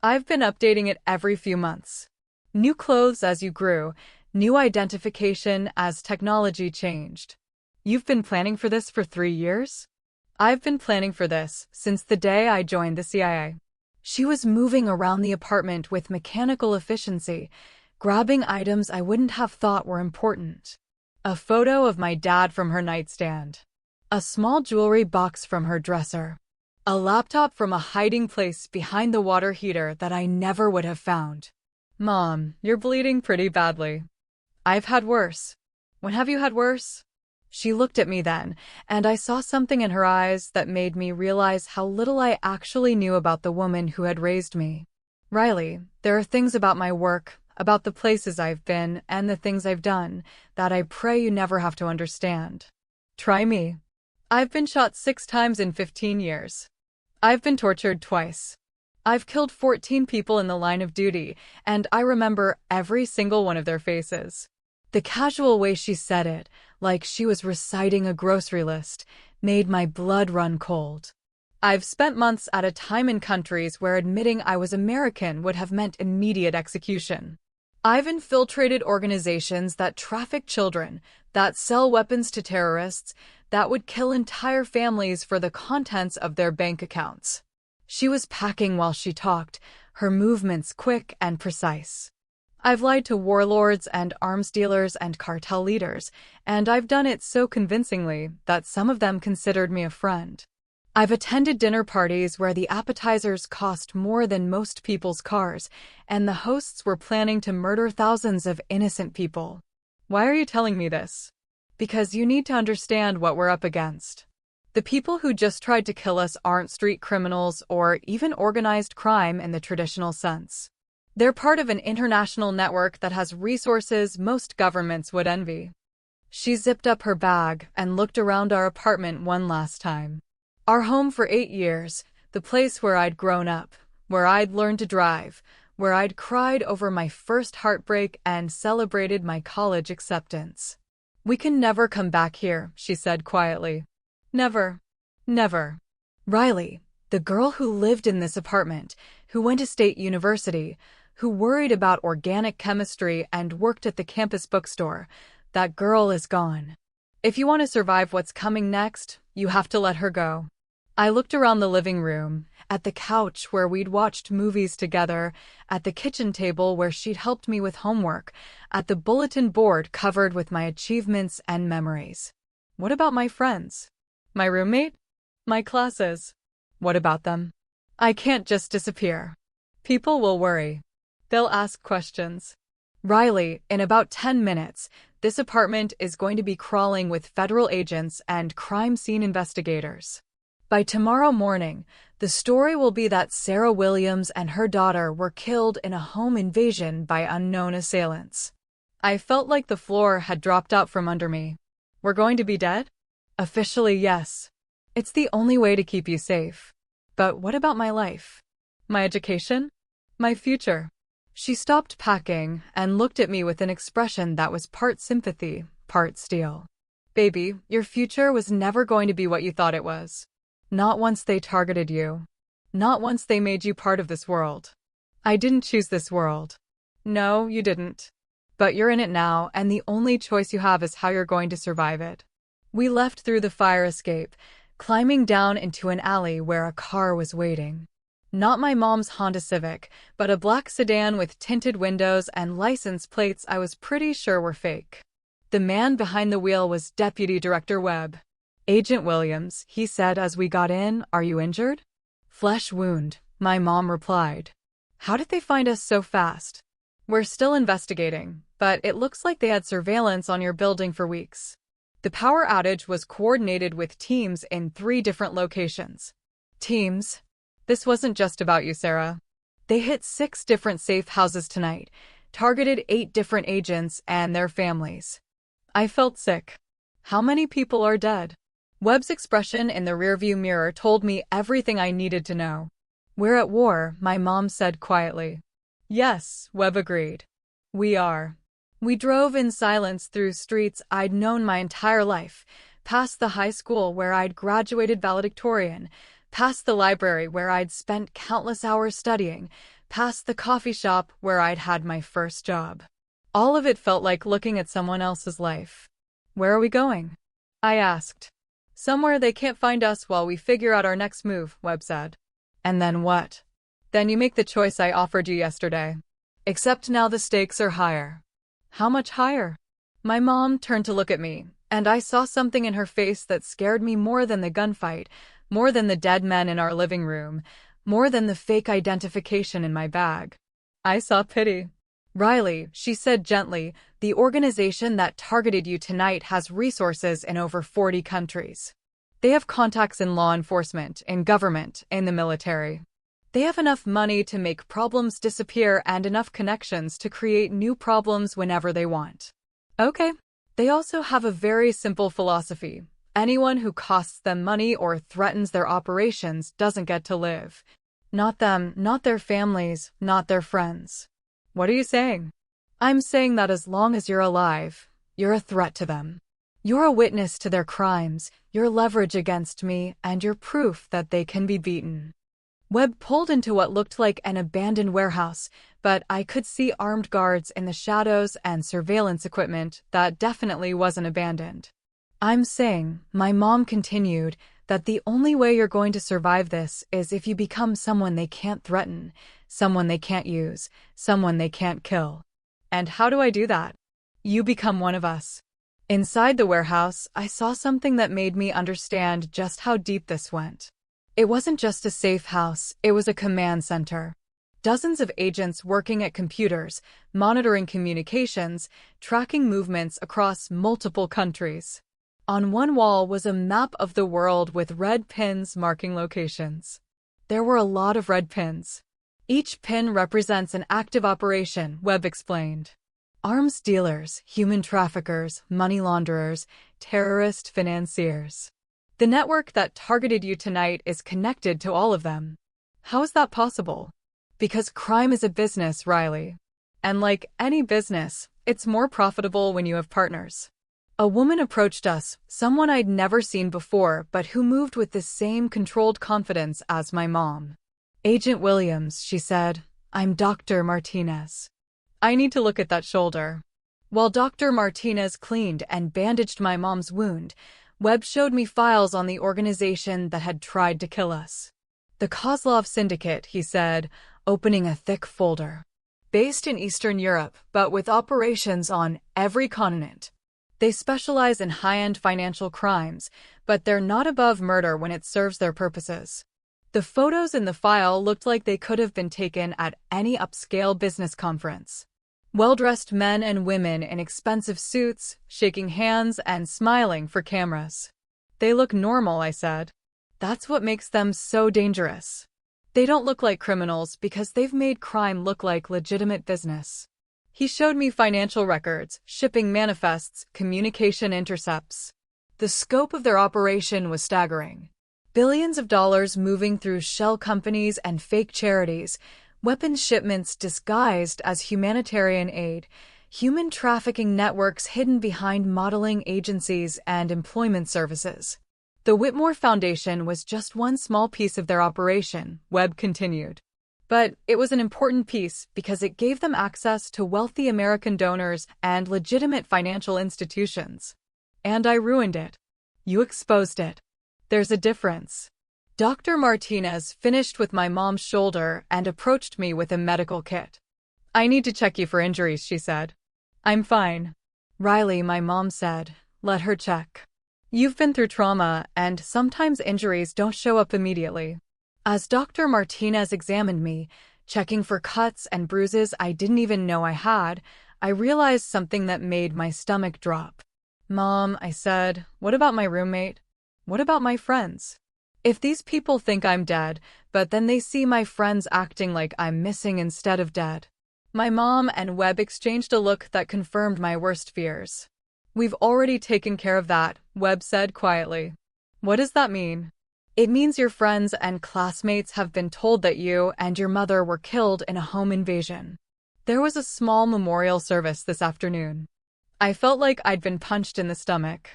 "I've been updating it every few months. New clothes as you grew, new identification as technology changed." "You've been planning for this for 3 years?" "I've been planning for this since the day I joined the CIA." She was moving around the apartment with mechanical efficiency, grabbing items I wouldn't have thought were important. A photo of my dad from her nightstand. A small jewelry box from her dresser. A laptop from a hiding place behind the water heater that I never would have found. "Mom, you're bleeding pretty badly." "I've had worse." "When have you had worse?" She looked at me then, and I saw something in her eyes that made me realize how little I actually knew about the woman who had raised me. "Riley, there are things about my work, about the places I've been, and the things I've done, that I pray you never have to understand." "Try me." "I've been shot 6 times in 15 years. I've been tortured twice. I've killed 14 people in the line of duty, and I remember every single one of their faces." The casual way she said it, like she was reciting a grocery list, made my blood run cold. "I've spent months at a time in countries where admitting I was American would have meant immediate execution. I've infiltrated organizations that traffic children, that sell weapons to terrorists, that would kill entire families for the contents of their bank accounts." She was packing while she talked, her movements quick and precise. I've lied to warlords and arms dealers and cartel leaders, and I've done it so convincingly that some of them considered me a friend. I've attended dinner parties where the appetizers cost more than most people's cars, and the hosts were planning to murder thousands of innocent people. Why are you telling me this? Because you need to understand what we're up against. The people who just tried to kill us aren't street criminals or even organized crime in the traditional sense. They're part of an international network that has resources most governments would envy. She zipped up her bag and looked around our apartment one last time. Our home for 8 years, the place where I'd grown up, where I'd learned to drive, where I'd cried over my first heartbreak and celebrated my college acceptance. We can never come back here, she said quietly. Never. Never. Riley, the girl who lived in this apartment, who went to State University, who worried about organic chemistry and worked at the campus bookstore, that girl is gone. If you want to survive what's coming next, you have to let her go. I looked around the living room, at the couch where we'd watched movies together, at the kitchen table where she'd helped me with homework, at the bulletin board covered with my achievements and memories. What about my friends? My roommate? My classes? What about them? I can't just disappear. People will worry. They'll ask questions. Riley, in about 10 minutes, this apartment is going to be crawling with federal agents and crime scene investigators. By tomorrow morning, the story will be that Sarah Williams and her daughter were killed in a home invasion by unknown assailants. I felt like the floor had dropped out from under me. We're going to be dead? Officially, yes. It's the only way to keep you safe. But what about my life? My education? My future? She stopped packing and looked at me with an expression that was part sympathy, part steel. Baby, your future was never going to be what you thought it was. Not once they targeted you. Not once they made you part of this world. I didn't choose this world. No, you didn't. But you're in it now, and the only choice you have is how you're going to survive it. We left through the fire escape, climbing down into an alley where a car was waiting. Not my mom's Honda Civic, but a black sedan with tinted windows and license plates I was pretty sure were fake. The man behind the wheel was Deputy Director Webb. Agent Williams, he said as we got in, are you injured? Flesh wound, my mom replied. How did they find us so fast? We're still investigating, but it looks like they had surveillance on your building for weeks. The power outage was coordinated with teams in 3 different locations. Teams? This wasn't just about you, Sarah. They hit 6 different safe houses tonight, targeted 8 different agents and their families. I felt sick. How many people are dead? Webb's expression in the rearview mirror told me everything I needed to know. We're at war, my mom said quietly. Yes, Webb agreed. We are. We drove in silence through streets I'd known my entire life, past the high school where I'd graduated valedictorian, past the library where I'd spent countless hours studying, past the coffee shop where I'd had my first job. All of it felt like looking at someone else's life. Where are we going? I asked. Somewhere they can't find us while we figure out our next move, Webb said. And then what? Then you make the choice I offered you yesterday. Except now the stakes are higher. How much higher? My mom turned to look at me, and I saw something in her face that scared me more than the gunfight, more than the dead men in our living room, more than the fake identification in my bag. I saw pity. Riley, she said gently, the organization that targeted you tonight has resources in over 40 countries. They have contacts in law enforcement, in government, in the military. They have enough money to make problems disappear and enough connections to create new problems whenever they want. Okay. They also have a very simple philosophy. Anyone who costs them money or threatens their operations doesn't get to live. Not them, not their families, not their friends. What are you saying? I'm saying that as long as you're alive, you're a threat to them. You're a witness to their crimes, you're leverage against me, and you're proof that they can be beaten. Webb pulled into what looked like an abandoned warehouse, but I could see armed guards in the shadows and surveillance equipment that definitely wasn't abandoned. I'm saying, my mom continued, that the only way you're going to survive this is if you become someone they can't threaten, someone they can't use, someone they can't kill. And how do I do that? You become one of us. Inside the warehouse, I saw something that made me understand just how deep this went. It wasn't just a safe house, it was a command center. Dozens of agents working at computers, monitoring communications, tracking movements across multiple countries. On one wall was a map of the world with red pins marking locations. There were a lot of red pins. Each pin represents an active operation, Webb explained. Arms dealers, human traffickers, money launderers, terrorist financiers. The network that targeted you tonight is connected to all of them. How is that possible? Because crime is a business, Riley. And like any business, it's more profitable when you have partners. A woman approached us, someone I'd never seen before but who moved with the same controlled confidence as my mom. Agent Williams, she said, I'm Dr. Martinez. I need to look at that shoulder. While Dr. Martinez cleaned and bandaged my mom's wound, Webb showed me files on the organization that had tried to kill us. The Kozlov Syndicate, he said, opening a thick folder. Based in Eastern Europe, but with operations on every continent. They specialize in high-end financial crimes, but they're not above murder when it serves their purposes. The photos in the file looked like they could have been taken at any upscale business conference. Well-dressed men and women in expensive suits, shaking hands and smiling for cameras. They look normal, I said. That's what makes them so dangerous. They don't look like criminals because they've made crime look like legitimate business. He showed me financial records, shipping manifests, communication intercepts. The scope of their operation was staggering. Billions of dollars moving through shell companies and fake charities, weapons shipments disguised as humanitarian aid, human trafficking networks hidden behind modeling agencies and employment services. The Whitmore Foundation was just one small piece of their operation, Webb continued. But it was an important piece because it gave them access to wealthy American donors and legitimate financial institutions. And I ruined it. You exposed it. There's a difference. Dr. Martinez finished with my mom's shoulder and approached me with a medical kit. I need to check you for injuries, she said. I'm fine. Riley, my mom said, let her check. You've been through trauma, and sometimes injuries don't show up immediately. As Dr. Martinez examined me, checking for cuts and bruises I didn't even know I had, I realized something that made my stomach drop. Mom, I said, what about my roommate? What about my friends? If these people think I'm dead, but then they see my friends acting like I'm missing instead of dead. My mom and Webb exchanged a look that confirmed my worst fears. We've already taken care of that, Webb said quietly. What does that mean? It means your friends and classmates have been told that you and your mother were killed in a home invasion. There was a small memorial service this afternoon. I felt like I'd been punched in the stomach.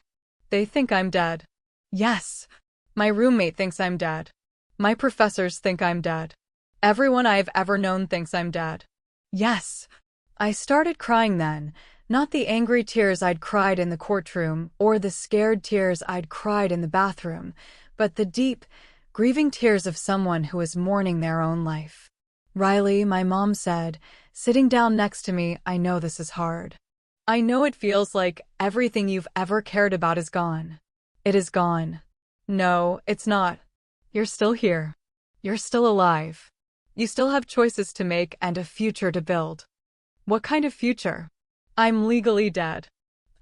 They think I'm dead. Yes. My roommate thinks I'm dead. My professors think I'm dead. Everyone I've ever known thinks I'm dead. Yes. I started crying then, not the angry tears I'd cried in the courtroom or the scared tears I'd cried in the bathroom, but the deep, grieving tears of someone who is mourning their own life. Riley, my mom said, sitting down next to me, I know this is hard. I know it feels like everything you've ever cared about is gone. It is gone. No, it's not. You're still here. You're still alive. You still have choices to make and a future to build. What kind of future? I'm legally dead.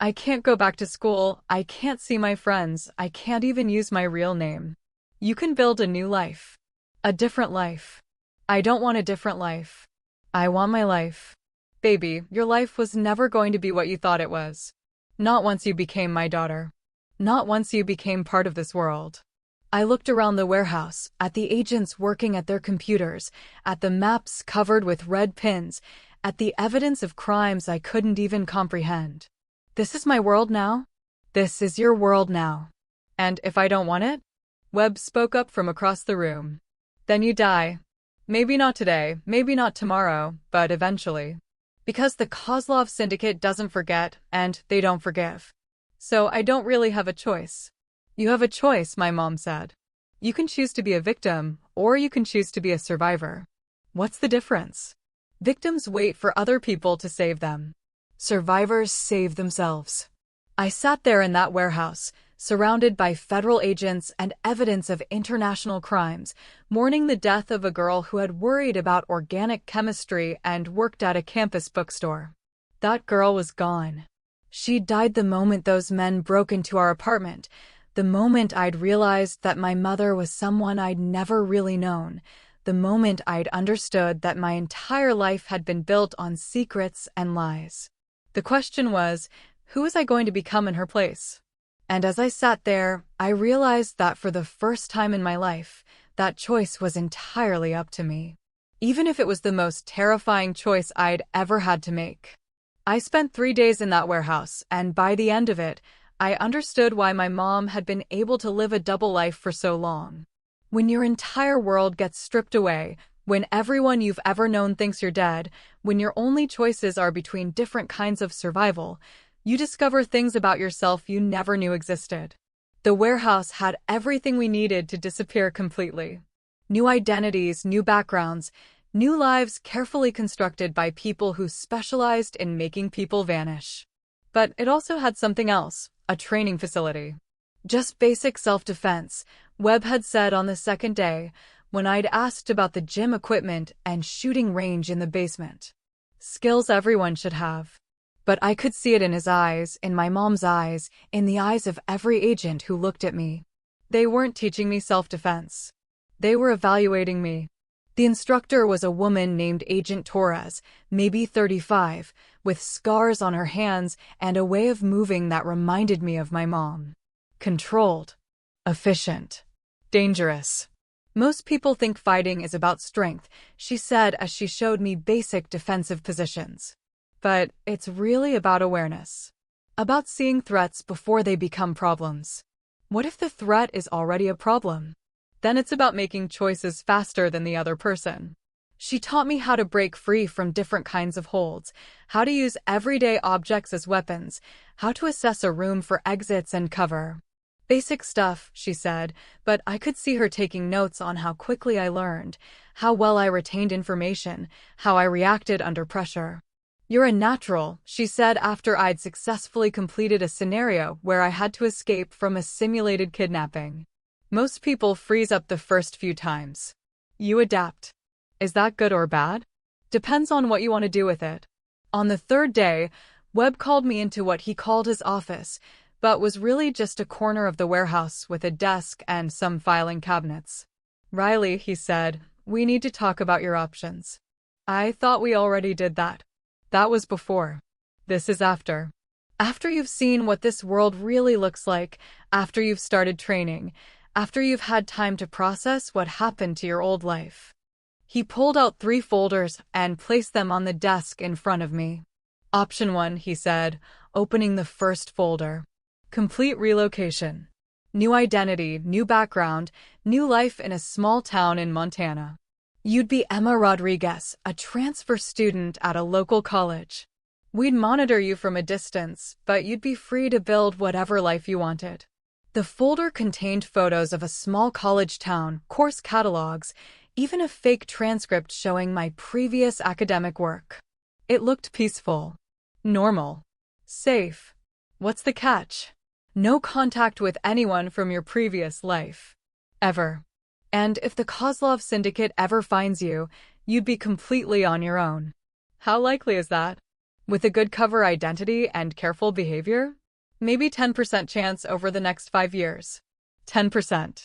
I can't go back to school, I can't see my friends, I can't even use my real name. You can build a new life. A different life. I don't want a different life. I want my life. Baby, your life was never going to be what you thought it was. Not once you became my daughter. Not once you became part of this world. I looked around the warehouse, at the agents working at their computers, at the maps covered with red pins, at the evidence of crimes I couldn't even comprehend. This is my world now? This is your world now. And if I don't want it? Webb spoke up from across the room. Then you die. Maybe not today, maybe not tomorrow, but eventually. Because the Kozlov Syndicate doesn't forget, and they don't forgive. So I don't really have a choice. You have a choice, my mom said. You can choose to be a victim, or you can choose to be a survivor. What's the difference? Victims wait for other people to save them. Survivors save themselves. I sat there in that warehouse, surrounded by federal agents and evidence of international crimes, mourning the death of a girl who had worried about organic chemistry and worked at a campus bookstore. That girl was gone. She died the moment those men broke into our apartment, the moment I'd realized that my mother was someone I'd never really known, the moment I'd understood that my entire life had been built on secrets and lies. The question was, who was I going to become in her place? And as I sat there, I realized that for the first time in my life, that choice was entirely up to me. Even if it was the most terrifying choice I'd ever had to make. I spent 3 days in that warehouse, and by the end of it, I understood why my mom had been able to live a double life for so long. When your entire world gets stripped away, when everyone you've ever known thinks you're dead, when your only choices are between different kinds of survival, you discover things about yourself you never knew existed. The warehouse had everything we needed to disappear completely. New identities, new backgrounds, new lives carefully constructed by people who specialized in making people vanish. But it also had something else, a training facility. Just basic self-defense, Webb had said on the second day, when I'd asked about the gym equipment and shooting range in the basement. Skills everyone should have. But I could see it in his eyes, in my mom's eyes, in the eyes of every agent who looked at me. They weren't teaching me self-defense. They were evaluating me. The instructor was a woman named Agent Torres, maybe 35, with scars on her hands and a way of moving that reminded me of my mom. Controlled. Efficient. Dangerous. Most people think fighting is about strength, she said as she showed me basic defensive positions. But it's really about awareness. About seeing threats before they become problems. What if the threat is already a problem? Then it's about making choices faster than the other person. She taught me how to break free from different kinds of holds, how to use everyday objects as weapons, how to assess a room for exits and cover. Basic stuff, she said, but I could see her taking notes on how quickly I learned, how well I retained information, how I reacted under pressure. You're a natural, she said after I'd successfully completed a scenario where I had to escape from a simulated kidnapping. Most people freeze up the first few times. You adapt. Is that good or bad? Depends on what you want to do with it. On the third day, Webb called me into what he called his office, but was really just a corner of the warehouse with a desk and some filing cabinets. Riley, he said, we need to talk about your options. I thought we already did that. That was before. This is after. After you've seen what this world really looks like, after you've started training, after you've had time to process what happened to your old life. He pulled out 3 folders and placed them on the desk in front of me. Option 1, he said, opening the first folder. Complete relocation. New identity, new background, new life in a small town in Montana. You'd be Emma Rodriguez, a transfer student at a local college. We'd monitor you from a distance, but you'd be free to build whatever life you wanted. The folder contained photos of a small college town, course catalogs, even a fake transcript showing my previous academic work. It looked peaceful. Normal. Safe. What's the catch? No contact with anyone from your previous life. Ever. And if the Kozlov Syndicate ever finds you, you'd be completely on your own. How likely is that? With a good cover identity and careful behavior? Maybe 10% chance over the next 5 years. 10%.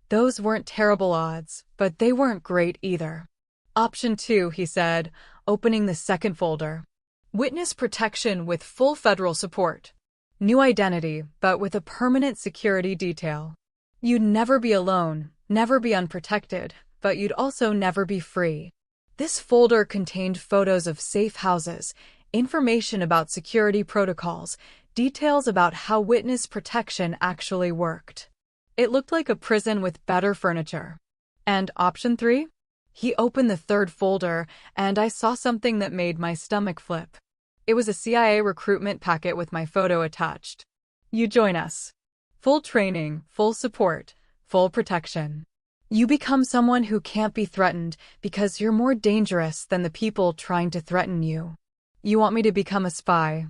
Those weren't terrible odds, but they weren't great either. Option 2, he said, opening the second folder. Witness protection with full federal support. New identity, but with a permanent security detail. You'd never be alone, never be unprotected, but you'd also never be free. This folder contained photos of safe houses, information about security protocols, details about how witness protection actually worked. It looked like a prison with better furniture. And option 3? He opened the third folder, and I saw something that made my stomach flip. It was a CIA recruitment packet with my photo attached. You join us. Full training, full support, full protection. You become someone who can't be threatened because you're more dangerous than the people trying to threaten you. You want me to become a spy.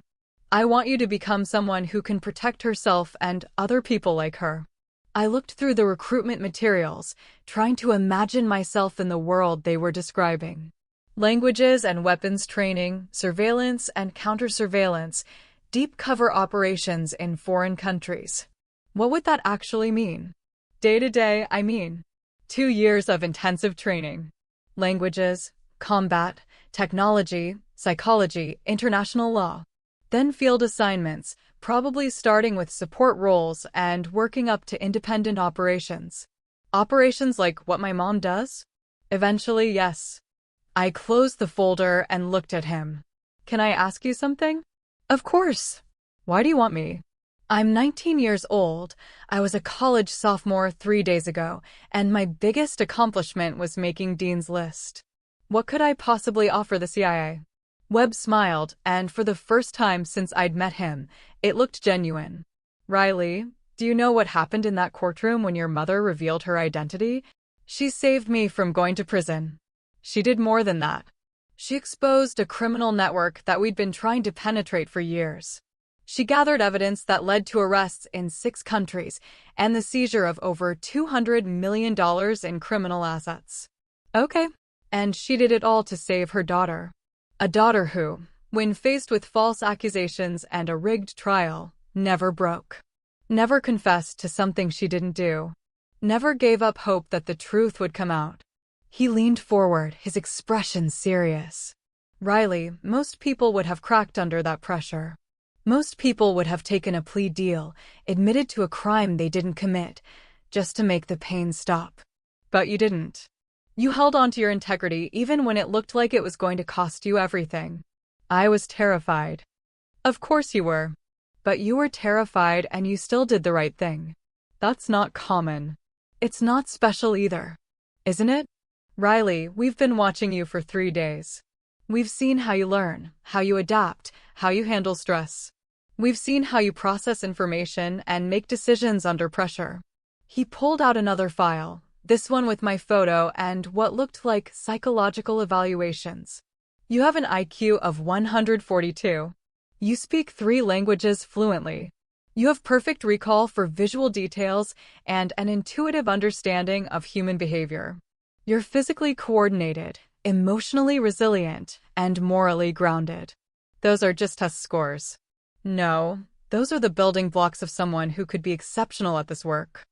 I want you to become someone who can protect herself and other people like her. I looked through the recruitment materials, trying to imagine myself in the world they were describing. Languages and weapons training, surveillance and counter-surveillance, deep cover operations in foreign countries. What would that actually mean? Day to day, I mean. 2 years of intensive training. Languages, combat, technology, psychology, international law. Then field assignments, probably starting with support roles and working up to independent operations. Operations like what my mom does? Eventually, yes. I closed the folder and looked at him. Can I ask you something? Of course. Why do you want me? I'm 19 years old. I was a college sophomore 3 days ago, and my biggest accomplishment was making Dean's List. What could I possibly offer the CIA? Webb smiled, and for the first time since I'd met him, it looked genuine. Riley, do you know what happened in that courtroom when your mother revealed her identity? She saved me from going to prison. She did more than that. She exposed a criminal network that we'd been trying to penetrate for years. She gathered evidence that led to arrests in 6 countries and the seizure of over $200 million in criminal assets. Okay. And she did it all to save her daughter. A daughter who, when faced with false accusations and a rigged trial, never broke. Never confessed to something she didn't do. Never gave up hope that the truth would come out. He leaned forward, his expression serious. Riley, most people would have cracked under that pressure. Most people would have taken a plea deal, admitted to a crime they didn't commit, just to make the pain stop. But you didn't. You held on to your integrity even when it looked like it was going to cost you everything. I was terrified. Of course you were. But you were terrified and you still did the right thing. That's not common. It's not special either. Isn't it? Riley, we've been watching you for 3 days. We've seen how you learn, how you adapt, how you handle stress. We've seen how you process information and make decisions under pressure. He pulled out another file, this one with my photo and what looked like psychological evaluations. You have an IQ of 142. You speak 3 languages fluently. You have perfect recall for visual details and an intuitive understanding of human behavior. You're physically coordinated, emotionally resilient, and morally grounded. Those are just test scores. No, those are the building blocks of someone who could be exceptional at this work.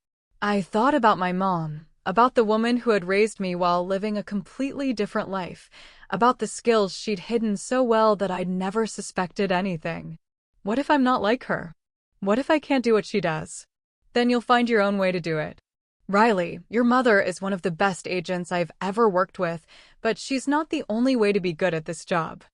I thought about my mom, about the woman who had raised me while living a completely different life, about the skills she'd hidden so well that I'd never suspected anything. What if I'm not like her? What if I can't do what she does? Then you'll find your own way to do it. Riley, your mother is one of the best agents I've ever worked with, but she's not the only way to be good at this job.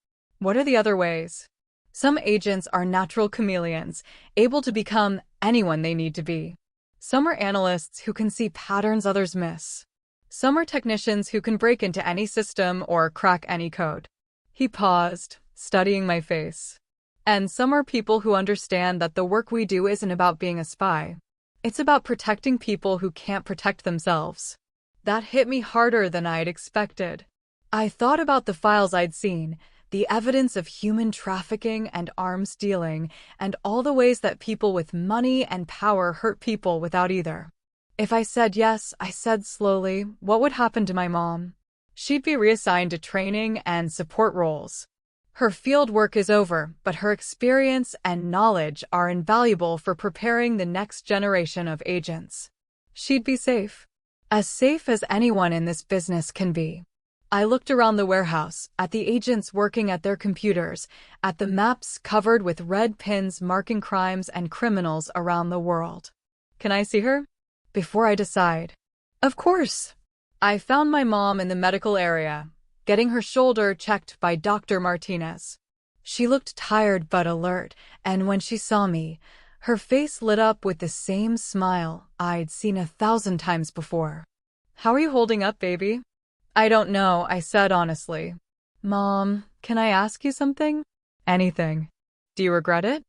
What are the other ways? Some agents are natural chameleons, able to become anyone they need to be. Some are analysts who can see patterns others miss. Some are technicians who can break into any system or crack any code. He paused, studying my face. And some are people who understand that the work we do isn't about being a spy. It's about protecting people who can't protect themselves. That hit me harder than I'd expected. I thought about the files I'd seen, the evidence of human trafficking and arms dealing, and all the ways that people with money and power hurt people without either. If I said yes, I said slowly, what would happen to my mom? She'd be reassigned to training and support roles. Her field work is over, but her experience and knowledge are invaluable for preparing the next generation of agents. She'd be safe. As safe as anyone in this business can be. I looked around the warehouse, at the agents working at their computers, at the maps covered with red pins marking crimes and criminals around the world. Can I see her? Before I decide. Of course. I found my mom in the medical area, getting her shoulder checked by Dr. Martinez. She looked tired but alert, and when she saw me, her face lit up with the same smile I'd seen 1,000 times before. How are you holding up, baby? I don't know, I said honestly. Mom, can I ask you something? Anything. Do you regret it?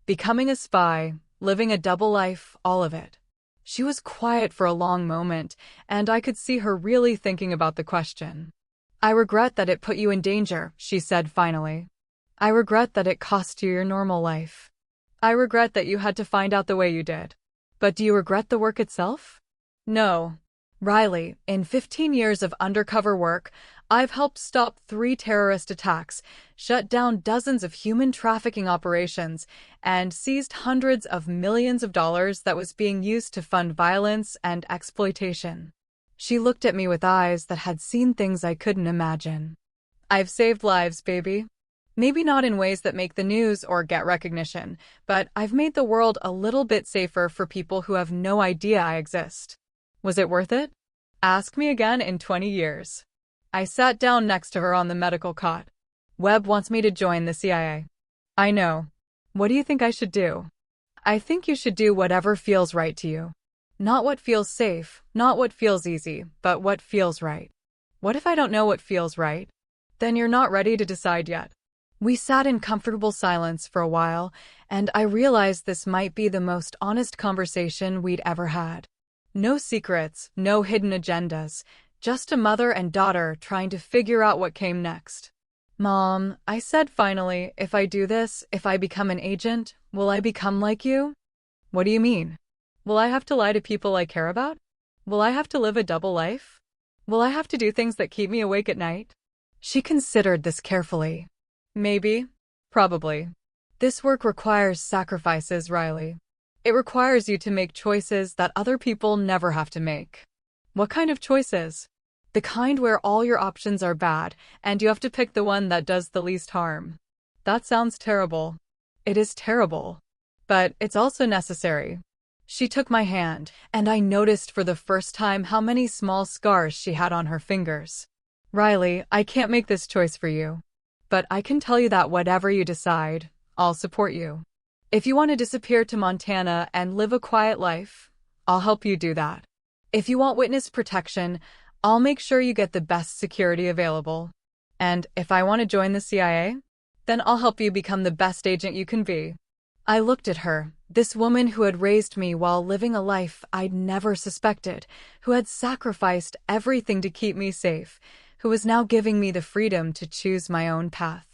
Becoming a spy, living a double life, all of it. She was quiet for a long moment, and I could see her really thinking about the question. "I regret that it put you in danger," she said finally. "I regret that it cost you your normal life. I regret that you had to find out the way you did. But do you regret the work itself?" "No. Riley, in 15 years of undercover work, I've helped stop 3 terrorist attacks, shut down dozens of human trafficking operations, and seized hundreds of millions of dollars that was being used to fund violence and exploitation." She looked at me with eyes that had seen things I couldn't imagine. "I've saved lives, baby. Maybe not in ways that make the news or get recognition, but I've made the world a little bit safer for people who have no idea I exist. Was it worth it? Ask me again in 20 years. I sat down next to her on the medical cot. "Webb wants me to join the CIA. I know. What do you think I should do?" "I think you should do whatever feels right to you. Not what feels safe, not what feels easy, but what feels right." "What if I don't know what feels right?" "Then you're not ready to decide yet." We sat in comfortable silence for a while, and I realized this might be the most honest conversation we'd ever had. No secrets, no hidden agendas, just a mother and daughter trying to figure out what came next. "Mom," I said finally, "if I do this, if I become an agent, will I become like you?" "What do you mean? Will I have to lie to people I care about? Will I have to live a double life? Will I have to do things that keep me awake at night?" She considered this carefully. "Maybe. Probably. This work requires sacrifices, Riley. It requires you to make choices that other people never have to make." "What kind of choices?" "The kind where all your options are bad, and you have to pick the one that does the least harm." "That sounds terrible." "It is terrible. But it's also necessary." She took my hand, and I noticed for the first time how many small scars she had on her fingers. "Riley, I can't make this choice for you. But I can tell you that whatever you decide, I'll support you. If you want to disappear to Montana and live a quiet life, I'll help you do that. If you want witness protection, I'll make sure you get the best security available. And if I want to join the CIA, then I'll help you become the best agent you can be." I looked at her, this woman who had raised me while living a life I'd never suspected, who had sacrificed everything to keep me safe, who was now giving me the freedom to choose my own path.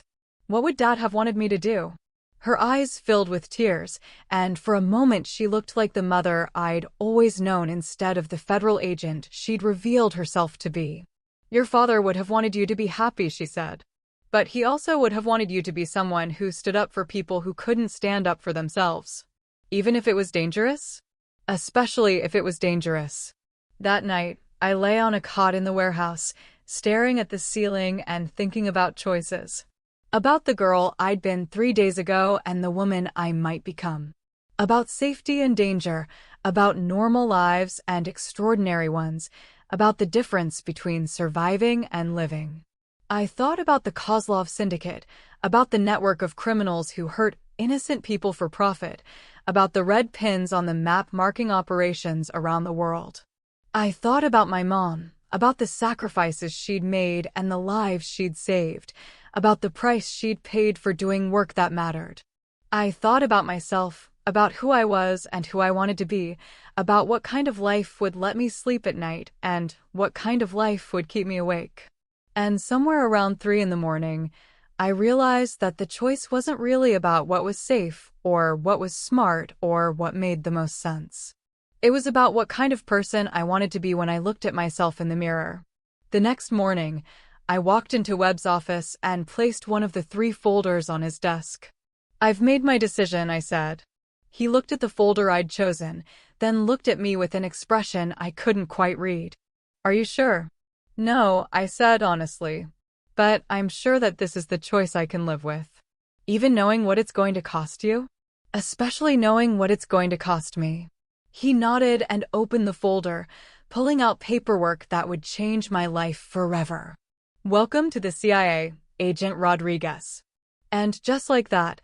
What would Dad have wanted me to do? Her eyes filled with tears, and for a moment she looked like the mother I'd always known instead of the federal agent she'd revealed herself to be. "Your father would have wanted you to be happy," she said. "But he also would have wanted you to be someone who stood up for people who couldn't stand up for themselves. Even if it was dangerous? Especially if it was dangerous." That night, I lay on a cot in the warehouse, staring at the ceiling and thinking about choices. About the girl I'd been 3 days ago and the woman I might become. About safety and danger, about normal lives and extraordinary ones, about the difference between surviving and living. I thought about the Kozlov Syndicate, about the network of criminals who hurt innocent people for profit, about the red pins on the map marking operations around the world. I thought about my mom, about the sacrifices she'd made and the lives she'd saved, about the price she'd paid for doing work that mattered. I thought about myself, about who I was and who I wanted to be, about what kind of life would let me sleep at night and what kind of life would keep me awake. And somewhere around 3 in the morning, I realized that the choice wasn't really about what was safe or what was smart or what made the most sense. It was about what kind of person I wanted to be when I looked at myself in the mirror. The next morning, I walked into Webb's office and placed one of the 3 folders on his desk. "I've made my decision," I said. He looked at the folder I'd chosen, then looked at me with an expression I couldn't quite read. "Are you sure?" "No," I said honestly. "But I'm sure that this is the choice I can live with. Even knowing what it's going to cost you? Especially knowing what it's going to cost me." He nodded and opened the folder, pulling out paperwork that would change my life forever. "Welcome to the CIA, Agent Rodriguez." And just like that,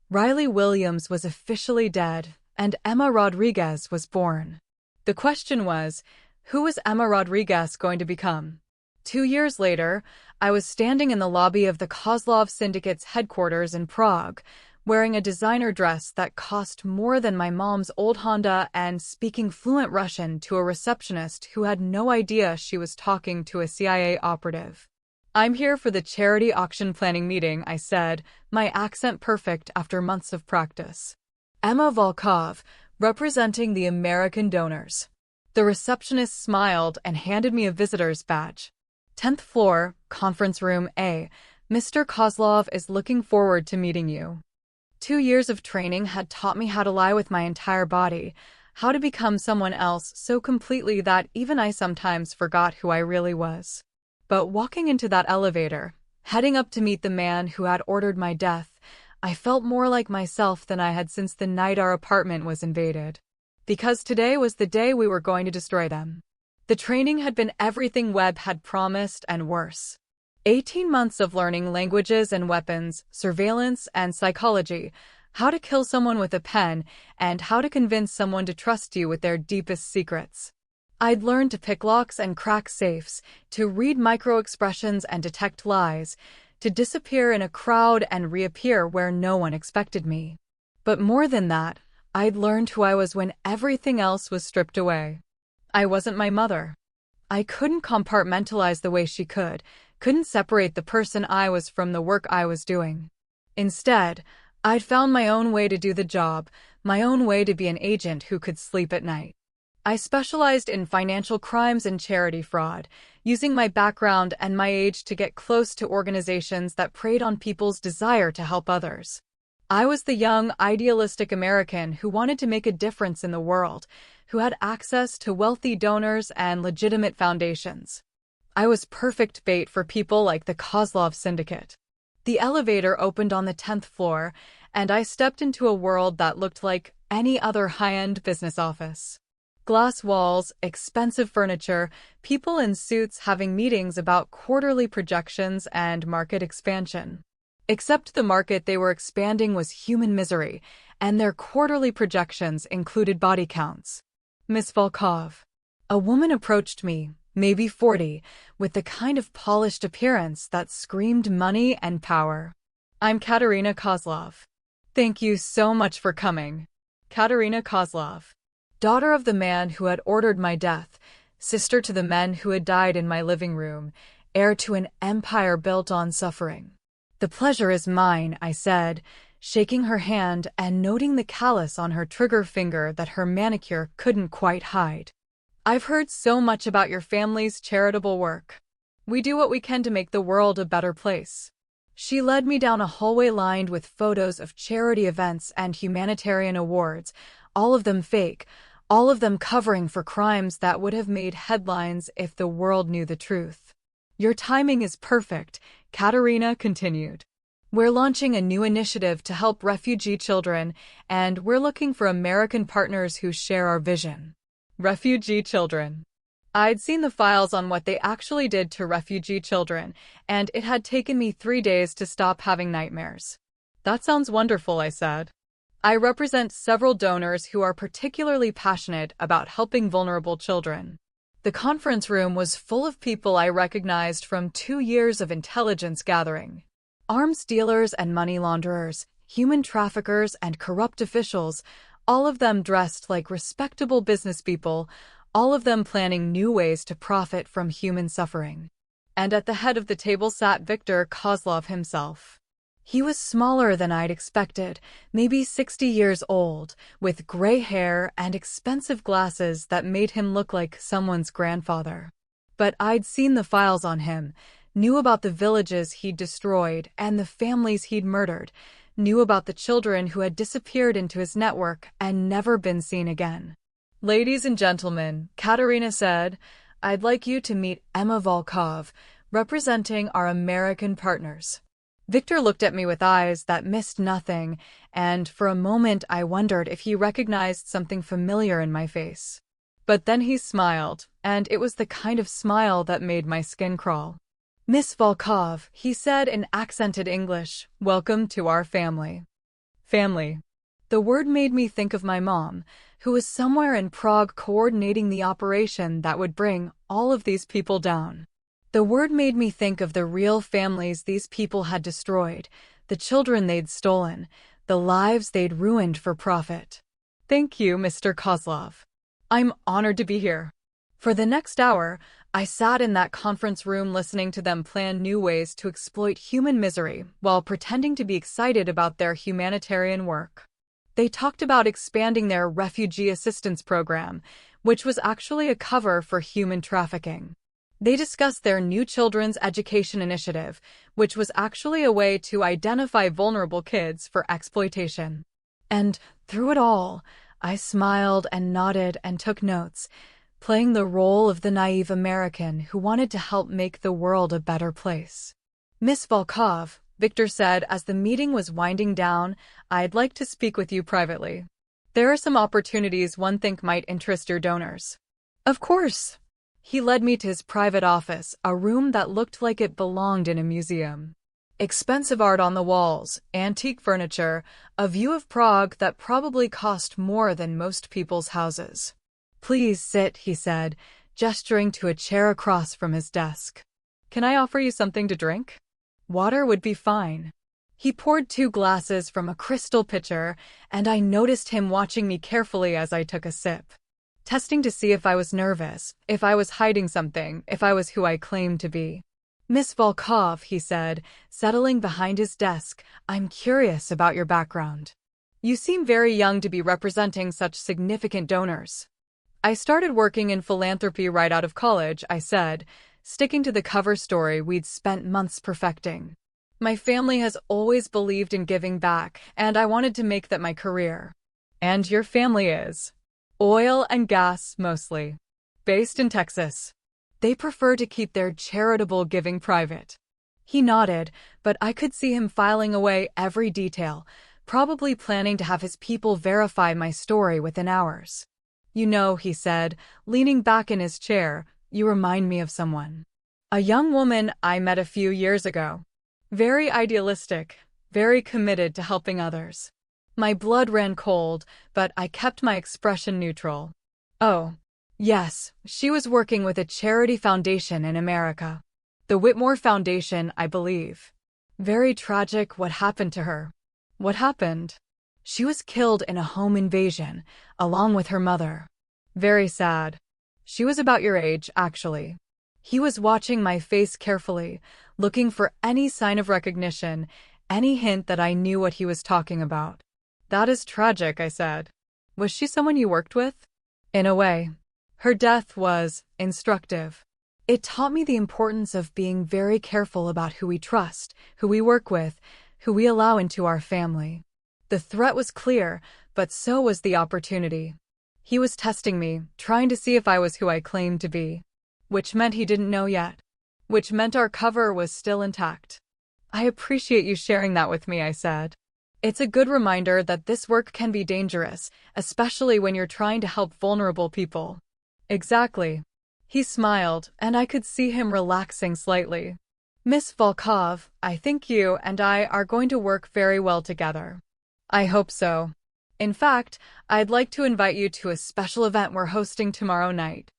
Riley Williams was officially dead, and Emma Rodriguez was born. The question was, who was Emma Rodriguez going to become? 2 years later, I was standing in the lobby of the Kozlov Syndicate's headquarters in Prague, wearing a designer dress that cost more than my mom's old Honda and speaking fluent Russian to a receptionist who had no idea she was talking to a CIA operative. "I'm here for the charity auction planning meeting," I said, my accent perfect after months of practice. "Emma Volkov, representing the American donors." The receptionist smiled and handed me a visitor's badge. "10th floor, conference room A. Mr. Kozlov is looking forward to meeting you." 2 years of training had taught me how to lie with my entire body, how to become someone else so completely that even I sometimes forgot who I really was. But walking into that elevator, heading up to meet the man who had ordered my death, I felt more like myself than I had since the night our apartment was invaded. Because today was the day we were going to destroy them. The training had been everything Webb had promised and worse. 18 months of learning languages and weapons, surveillance and psychology, how to kill someone with a pen, and how to convince someone to trust you with their deepest secrets. I'd learned to pick locks and crack safes, to read micro-expressions and detect lies, to disappear in a crowd and reappear where no one expected me. But more than that, I'd learned who I was when everything else was stripped away. I wasn't my mother. I couldn't compartmentalize the way she couldn't separate the person I was from the work I was doing. Instead, I'd found my own way to do the job, my own way to be an agent who could sleep at night. I specialized in financial crimes and charity fraud, using my background and my age to get close to organizations that preyed on people's desire to help others. I was the young, idealistic American who wanted to make a difference in the world, who had access to wealthy donors and legitimate foundations. I was perfect bait for people like the Kozlov Syndicate. The elevator opened on the 10th floor, and I stepped into a world that looked like any other high-end business office. Glass walls, expensive furniture, people in suits having meetings about quarterly projections and market expansion. Except the market they were expanding was human misery, and their quarterly projections included body counts. "Miss Volkov." A woman approached me, maybe 40, with the kind of polished appearance that screamed money and power. "I'm Katerina Kozlov. Thank you so much for coming." Katerina Kozlov. Daughter of the man who had ordered my death, sister to the men who had died in my living room, heir to an empire built on suffering. "The pleasure is mine," I said, shaking her hand and noting the callus on her trigger finger that her manicure couldn't quite hide. "I've heard so much about your family's charitable work. We do what we can to make the world a better place." She led me down a hallway lined with photos of charity events and humanitarian awards, all of them fake, all of them covering for crimes that would have made headlines if the world knew the truth. "Your timing is perfect," Katerina continued. "We're launching a new initiative to help refugee children, and we're looking for American partners who share our vision." Refugee children. I'd seen the files on what they actually did to refugee children, and it had taken me 3 days to stop having nightmares. "That sounds wonderful," I said. "I represent several donors who are particularly passionate about helping vulnerable children." The conference room was full of people I recognized from 2 years of intelligence gathering. Arms dealers and money launderers, human traffickers and corrupt officials, all of them dressed like respectable business people, all of them planning new ways to profit from human suffering. And at the head of the table sat Viktor Kozlov himself. He was smaller than I'd expected, maybe 60 years old, with gray hair and expensive glasses that made him look like someone's grandfather. But I'd seen the files on him, knew about the villages he'd destroyed and the families he'd murdered, knew about the children who had disappeared into his network and never been seen again. "Ladies and gentlemen," Katerina said, "I'd like you to meet Emma Volkov, representing our American partners." Viktor looked at me with eyes that missed nothing, and for a moment I wondered if he recognized something familiar in my face. But then he smiled, and it was the kind of smile that made my skin crawl. "Miss Volkov," he said in accented English, "welcome to our family." Family. The word made me think of my mom, who was somewhere in Prague coordinating the operation that would bring all of these people down. The word made me think of the real families these people had destroyed, the children they'd stolen, the the lives they'd ruined for profit. Thank you, Mr. Kozlov. I'm honored to be here. For the next hour, I sat in that conference room listening to them plan new ways to exploit human misery while pretending to be excited about their humanitarian work. They talked about expanding their refugee assistance program, which was actually a cover for human trafficking. They discussed their new children's education initiative, which was actually a way to identify vulnerable kids for exploitation. And through it all, I smiled and nodded and took notes, playing the role of the naive American who wanted to help make the world a better place. Miss Volkov, Victor said as the meeting was winding down, I'd like to speak with you privately. There are some opportunities one think might interest your donors. Of course. He led me to his private office, a room that looked like it belonged in a museum. Expensive art on the walls, antique furniture, a view of Prague that probably cost more than most people's houses. Please sit, he said, gesturing to a chair across from his desk. Can I offer you something to drink? Water would be fine. He poured 2 glasses from a crystal pitcher, and I noticed him watching me carefully as I took a sip. Testing to see if I was nervous, if I was hiding something, if I was who I claimed to be. Miss Volkov, he said, settling behind his desk, I'm curious about your background. You seem very young to be representing such significant donors. I started working in philanthropy right out of college, I said, sticking to the cover story we'd spent months perfecting. My family has always believed in giving back, and I wanted to make that my career. And your family is? Oil and gas, mostly. Based in Texas. They prefer to keep their charitable giving private. He nodded, but I could see him filing away every detail, probably planning to have his people verify my story within hours. You know, he said, leaning back in his chair, you remind me of someone. A young woman I met a few years ago. Very idealistic, very committed to helping others. My blood ran cold, but I kept my expression neutral. Oh, yes, she was working with a charity foundation in America. The Whitmore Foundation, I believe. Very tragic what happened to her. What happened? She was killed in a home invasion, along with her mother. Very sad. She was about your age, actually. He was watching my face carefully, looking for any sign of recognition, any hint that I knew what he was talking about. That is tragic, I said. Was she someone you worked with? In a way. Her death was instructive. It taught me the importance of being very careful about who we trust, who we work with, who we allow into our family. The threat was clear, but so was the opportunity. He was testing me, trying to see if I was who I claimed to be. Which meant he didn't know yet. Which meant our cover was still intact. I appreciate you sharing that with me, I said. It's a good reminder that this work can be dangerous, especially when you're trying to help vulnerable people. Exactly. He smiled, and I could see him relaxing slightly. Miss Volkov, I think you and I are going to work very well together. I hope so. In fact, I'd like to invite you to a special event we're hosting tomorrow night.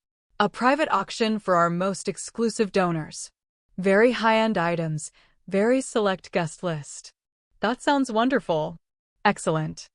A private auction for our most exclusive donors. Very high-end items, very select guest list. That sounds wonderful. Excellent.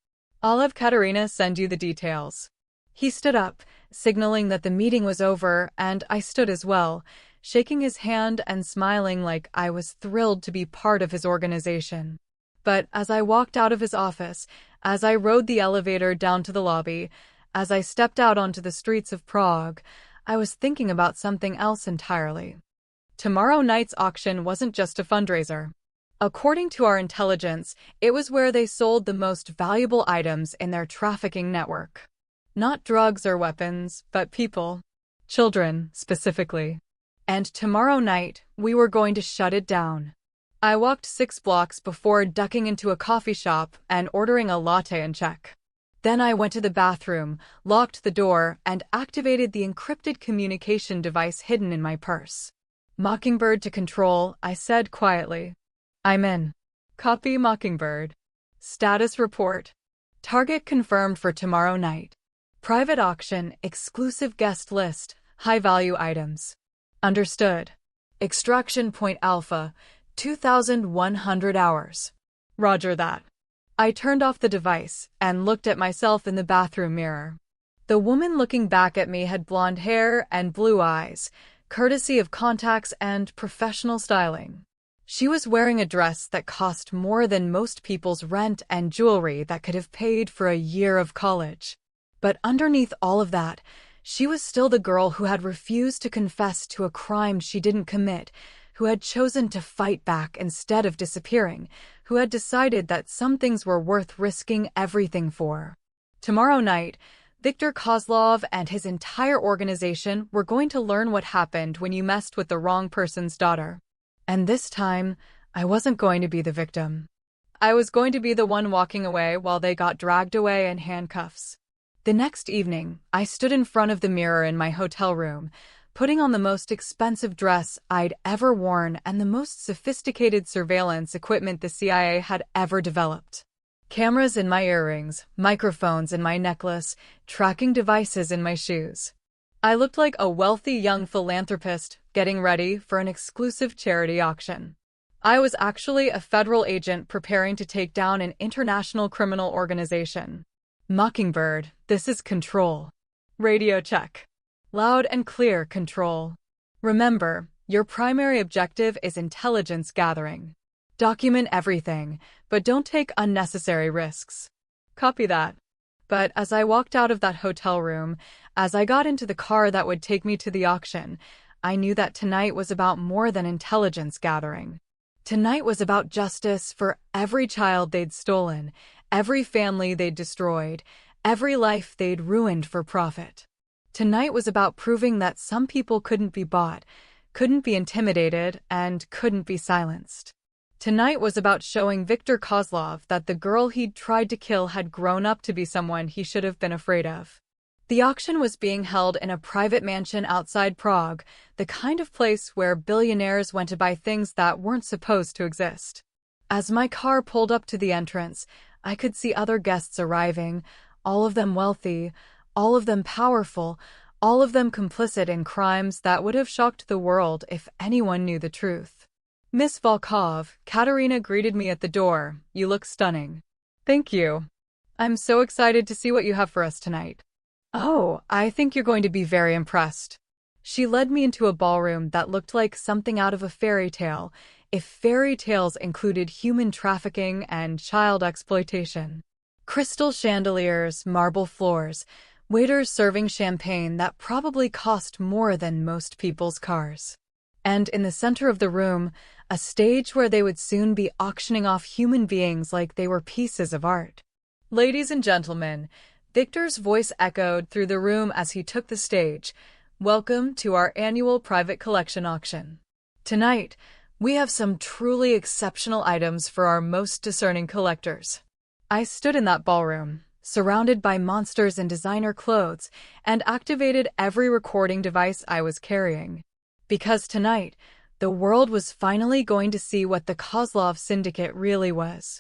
I'll have Katerina send you the details. He stood up, signaling that the meeting was over, and I stood as well, shaking his hand and smiling like I was thrilled to be part of his organization. But as I walked out of his office, as I rode the elevator down to the lobby, as I stepped out onto the streets of Prague, I was thinking about something else entirely. Tomorrow night's auction wasn't just a fundraiser. According to our intelligence, it was where they sold the most valuable items in their trafficking network. Not drugs or weapons, but people. Children, specifically. And tomorrow night, we were going to shut it down. I walked 6 blocks before ducking into a coffee shop and ordering a latte and check. Then I went to the bathroom, locked the door, and activated the encrypted communication device hidden in my purse. Mockingbird to control, I said quietly. I'm in. Copy Mockingbird. Status report. Target confirmed for tomorrow night. Private auction, exclusive guest list, high-value items. Understood. Extraction point alpha, 2,100 hours. Roger that. I turned off the device and looked at myself in the bathroom mirror. The woman looking back at me had blonde hair and blue eyes, courtesy of contacts and professional styling. She was wearing a dress that cost more than most people's rent and jewelry that could have paid for a year of college. But underneath all of that, she was still the girl who had refused to confess to a crime she didn't commit, who had chosen to fight back instead of disappearing, who had decided that some things were worth risking everything for. Tomorrow night, Viktor Kozlov and his entire organization were going to learn what happened when you messed with the wrong person's daughter. And this time, I wasn't going to be the victim. I was going to be the one walking away while they got dragged away in handcuffs. The next evening, I stood in front of the mirror in my hotel room, putting on the most expensive dress I'd ever worn and the most sophisticated surveillance equipment the CIA had ever developed. Cameras in my earrings, microphones in my necklace, tracking devices in my shoes. I looked like a wealthy young philanthropist getting ready for an exclusive charity auction. I was actually a federal agent preparing to take down an international criminal organization. Mockingbird, this is Control. Radio check. Loud and clear, Control. Remember, your primary objective is intelligence gathering. Document everything, but don't take unnecessary risks. Copy that. But as I walked out of that hotel room, as I got into the car that would take me to the auction, I knew that tonight was about more than intelligence gathering. Tonight was about justice for every child they'd stolen, every family they'd destroyed, every life they'd ruined for profit. Tonight was about proving that some people couldn't be bought, couldn't be intimidated, and couldn't be silenced. Tonight was about showing Viktor Kozlov that the girl he'd tried to kill had grown up to be someone he should have been afraid of. The auction was being held in a private mansion outside Prague, the kind of place where billionaires went to buy things that weren't supposed to exist. As my car pulled up to the entrance, I could see other guests arriving, all of them wealthy, all of them powerful, all of them complicit in crimes that would have shocked the world if anyone knew the truth. Miss Volkov, Katerina greeted me at the door. You look stunning. Thank you. I'm so excited to see what you have for us tonight. Oh, I think you're going to be very impressed. She led me into a ballroom that looked like something out of a fairy tale, if fairy tales included human trafficking and child exploitation. Crystal chandeliers, marble floors, waiters serving champagne that probably cost more than most people's cars. And in the center of the room, a stage where they would soon be auctioning off human beings like they were pieces of art. Ladies and gentlemen, Viktor's voice echoed through the room as he took the stage. Welcome to our annual private collection auction. Tonight, we have some truly exceptional items for our most discerning collectors. I stood in that ballroom, surrounded by monsters in designer clothes, and activated every recording device I was carrying. Because tonight, the world was finally going to see what the Kozlov Syndicate really was.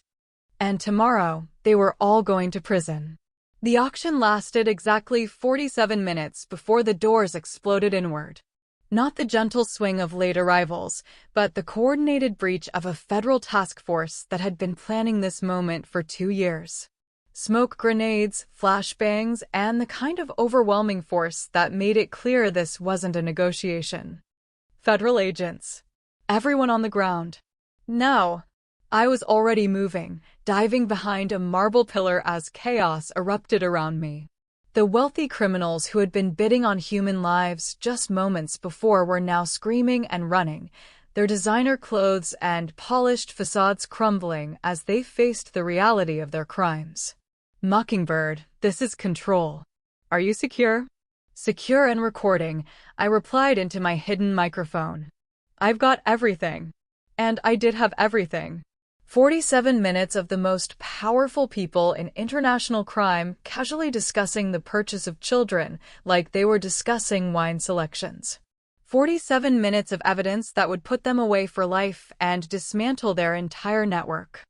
And tomorrow, they were all going to prison. The auction lasted exactly 47 minutes before the doors exploded inward. Not the gentle swing of late arrivals, but the coordinated breach of a federal task force that had been planning this moment for 2 years. Smoke grenades, flashbangs, and the kind of overwhelming force that made it clear this wasn't a negotiation. Federal agents. Everyone on the ground. Now. I was already moving, diving behind a marble pillar as chaos erupted around me. The wealthy criminals who had been bidding on human lives just moments before were now screaming and running, their designer clothes and polished facades crumbling as they faced the reality of their crimes. Mockingbird, this is Control. Are you secure? Secure and recording, I replied into my hidden microphone. I've got everything. And I did have everything. 47 minutes of the most powerful people in international crime casually discussing the purchase of children like they were discussing wine selections. 47 minutes of evidence that would put them away for life and dismantle their entire network.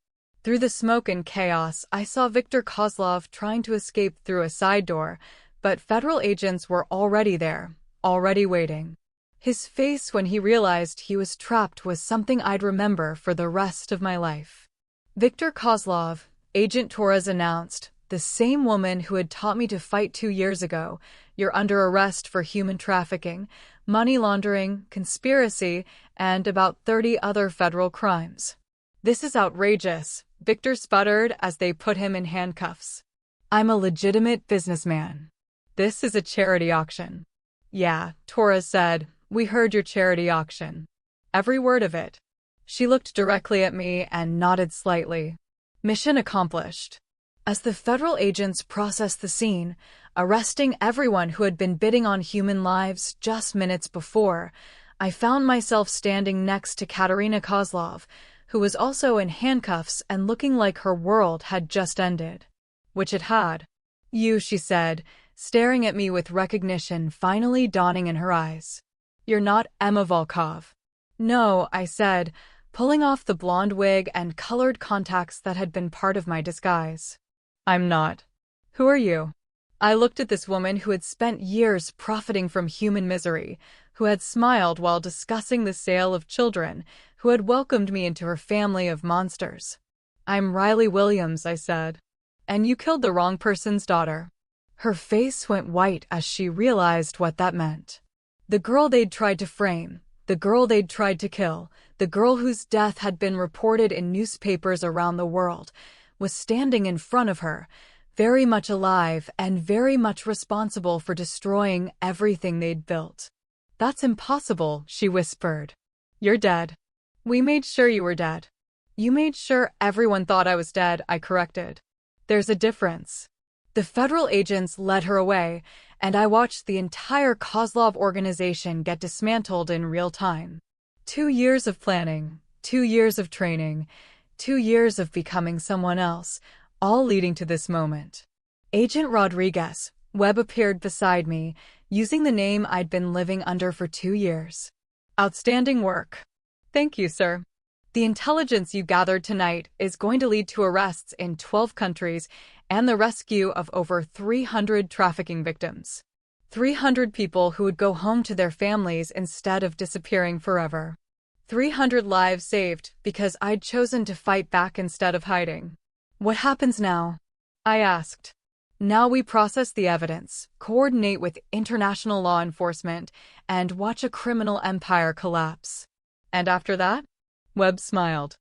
Through the smoke and chaos, I saw Viktor Kozlov trying to escape through a side door, but federal agents were already there, already waiting. His face when he realized he was trapped was something I'd remember for the rest of my life. Viktor Kozlov, Agent Torres announced, the same woman who had taught me to fight 2 years ago. You're under arrest for human trafficking, money laundering, conspiracy, and about 30 other federal crimes. This is outrageous, Victor sputtered as they put him in handcuffs. I'm a legitimate businessman. This is a charity auction. Yeah, Torres said, we heard your charity auction. Every word of it. She looked directly at me and nodded slightly. Mission accomplished. As the federal agents processed the scene, arresting everyone who had been bidding on human lives just minutes before, I found myself standing next to Katerina Kozlov, who was also in handcuffs and looking like her world had just ended. Which it had. You, she said, staring at me with recognition finally dawning in her eyes. You're not Emma Volkov. No, I said, pulling off the blonde wig and colored contacts that had been part of my disguise. I'm not. Who are you? I looked at this woman who had spent years profiting from human misery, who had smiled while discussing the sale of children, who had welcomed me into her family of monsters. I'm Riley Williams, I said. And you killed the wrong person's daughter. Her face went white as she realized what that meant. The girl they'd tried to frame, the girl they'd tried to kill, the girl whose death had been reported in newspapers around the world, was standing in front of her, very much alive and very much responsible for destroying everything they'd built. That's impossible, she whispered. You're dead. We made sure you were dead. You made sure everyone thought I was dead, I corrected. There's a difference. The federal agents led her away, and I watched the entire Kozlov organization get dismantled in real time. 2 years of planning, 2 years of training, 2 years of becoming someone else, all leading to this moment. Agent Rodriguez, Webb appeared beside me, using the name I'd been living under for 2 years. Outstanding work. Thank you, sir. The intelligence you gathered tonight is going to lead to arrests in 12 countries and the rescue of over 300 trafficking victims. 300 people who would go home to their families instead of disappearing forever. 300 lives saved because I'd chosen to fight back instead of hiding. What happens now? I asked. Now we process the evidence, coordinate with international law enforcement, and watch a criminal empire collapse. And after that? Webb smiled.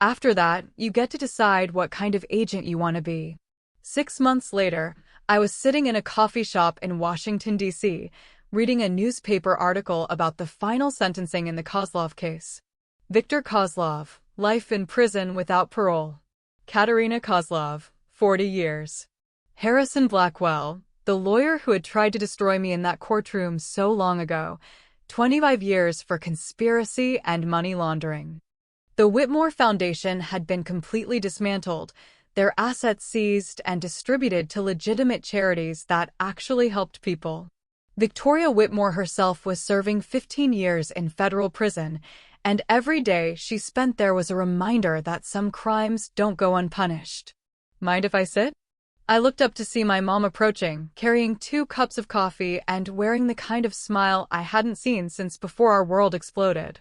After that, you get to decide what kind of agent you want to be. 6 months later, I was sitting in a coffee shop in Washington, D.C., reading a newspaper article about the final sentencing in the Kozlov case. Victor Kozlov, life in prison without parole. Katerina Kozlov, 40 years. Harrison Blackwell, the lawyer who had tried to destroy me in that courtroom so long ago, 25 years for conspiracy and money laundering. The Whitmore Foundation had been completely dismantled, their assets seized and distributed to legitimate charities that actually helped people. Victoria Whitmore herself was serving 15 years in federal prison, and every day she spent there was a reminder that some crimes don't go unpunished. Mind if I sit? I looked up to see my mom approaching, carrying 2 cups of coffee and wearing the kind of smile I hadn't seen since before our world exploded.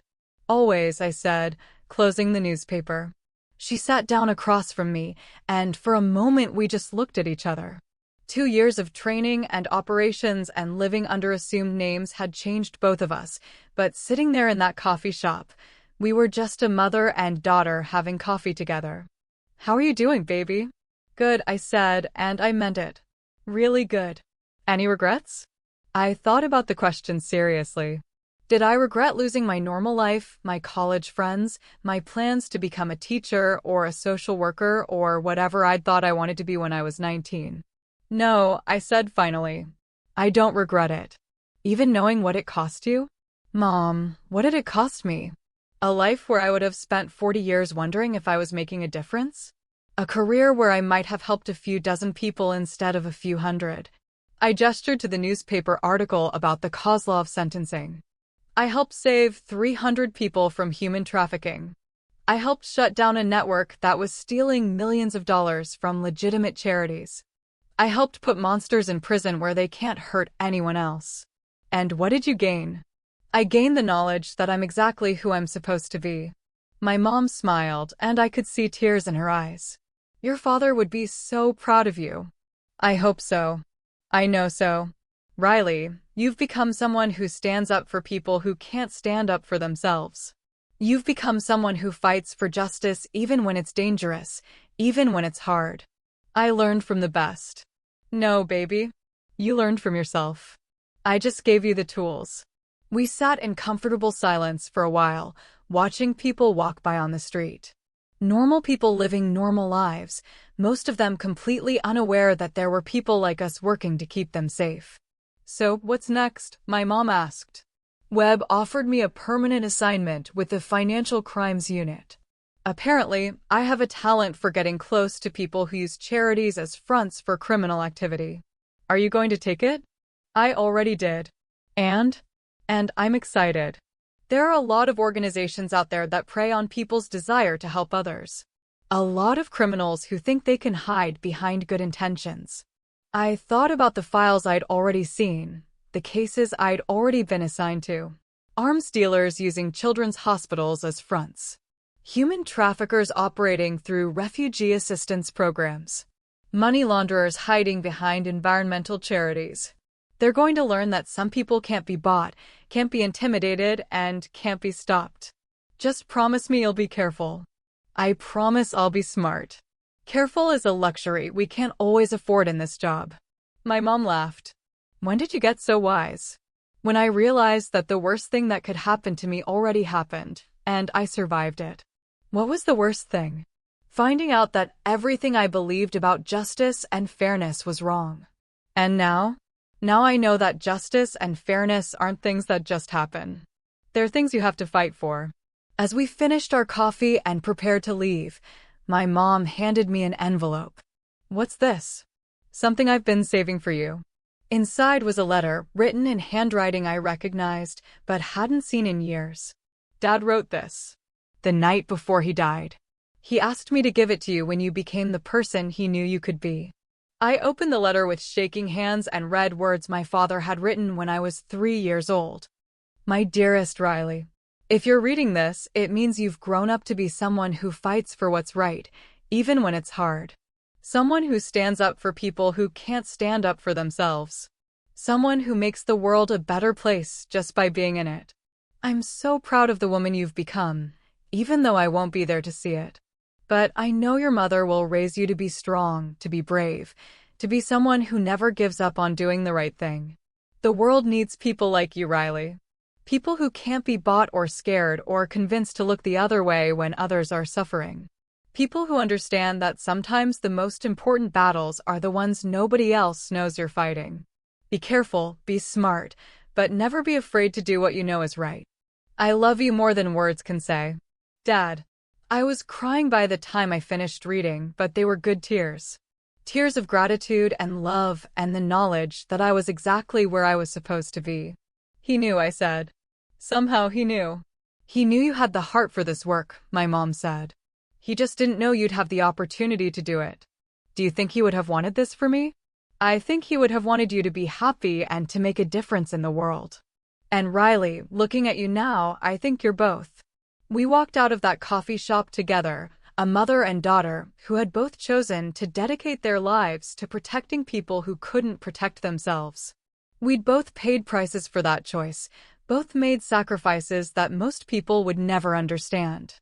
Always, I said, closing the newspaper. She sat down across from me, and for a moment we just looked at each other. 2 years of training and operations and living under assumed names had changed both of us, but sitting there in that coffee shop, we were just a mother and daughter having coffee together. How are you doing, baby? Good, I said, and I meant it. Really good. Any regrets? I thought about the question seriously. Did I regret losing my normal life, my college friends, my plans to become a teacher or a social worker or whatever I'd thought I wanted to be when I was 19? No, I said finally. I don't regret it. Even knowing what it cost you? Mom, what did it cost me? A life where I would have spent 40 years wondering if I was making a difference? A career where I might have helped a few dozen people instead of a few hundred. I gestured to the newspaper article about the Kozlov sentencing. I helped save 300 people from human trafficking. I helped shut down a network that was stealing millions of dollars from legitimate charities. I helped put monsters in prison where they can't hurt anyone else. And what did you gain? I gained the knowledge that I'm exactly who I'm supposed to be. My mom smiled, and I could see tears in her eyes. Your father would be so proud of you. I hope so. I know so. Riley, you've become someone who stands up for people who can't stand up for themselves. You've become someone who fights for justice even when it's dangerous, even when it's hard. I learned from the best. No, baby. You learned from yourself. I just gave you the tools. We sat in comfortable silence for a while, watching people walk by on the street. Normal people living normal lives, most of them completely unaware that there were people like us working to keep them safe. So, what's next? My mom asked. Webb offered me a permanent assignment with the Financial Crimes Unit. Apparently, I have a talent for getting close to people who use charities as fronts for criminal activity. Are you going to take it? I already did. And I'm excited. There are a lot of organizations out there that prey on people's desire to help others. A lot of criminals who think they can hide behind good intentions. I thought about the files I'd already seen, the cases I'd already been assigned to. Arms dealers using children's hospitals as fronts. Human traffickers operating through refugee assistance programs. Money launderers hiding behind environmental charities. They're going to learn that some people can't be bought, can't be intimidated, and can't be stopped. Just promise me you'll be careful. I promise I'll be smart. Careful is a luxury we can't always afford in this job. My mom laughed. When did you get so wise? When I realized that the worst thing that could happen to me already happened, and I survived it. What was the worst thing? Finding out that everything I believed about justice and fairness was wrong. And now? Now I know that justice and fairness aren't things that just happen. They're things you have to fight for. As we finished our coffee and prepared to leave, my mom handed me an envelope. What's this? Something I've been saving for you. Inside was a letter written in handwriting I recognized but hadn't seen in years. Dad wrote this. The night before he died. He asked me to give it to you when you became the person he knew you could be. I opened the letter with shaking hands and read words my father had written when I was 3 years old. My dearest Riley, if you're reading this, it means you've grown up to be someone who fights for what's right, even when it's hard. Someone who stands up for people who can't stand up for themselves. Someone who makes the world a better place just by being in it. I'm so proud of the woman you've become, even though I won't be there to see it. But I know your mother will raise you to be strong, to be brave, to be someone who never gives up on doing the right thing. The world needs people like you, Riley. People who can't be bought or scared or convinced to look the other way when others are suffering. People who understand that sometimes the most important battles are the ones nobody else knows you're fighting. Be careful, be smart, but never be afraid to do what you know is right. I love you more than words can say. Dad. I was crying by the time I finished reading, but they were good tears. Tears of gratitude and love and the knowledge that I was exactly where I was supposed to be. He knew, I said. Somehow he knew. He knew you had the heart for this work, my mom said. He just didn't know you'd have the opportunity to do it. Do you think he would have wanted this for me? I think he would have wanted you to be happy and to make a difference in the world. And Riley, looking at you now, I think you're both. We walked out of that coffee shop together, a mother and daughter who had both chosen to dedicate their lives to protecting people who couldn't protect themselves. We'd both paid prices for that choice, both made sacrifices that most people would never understand.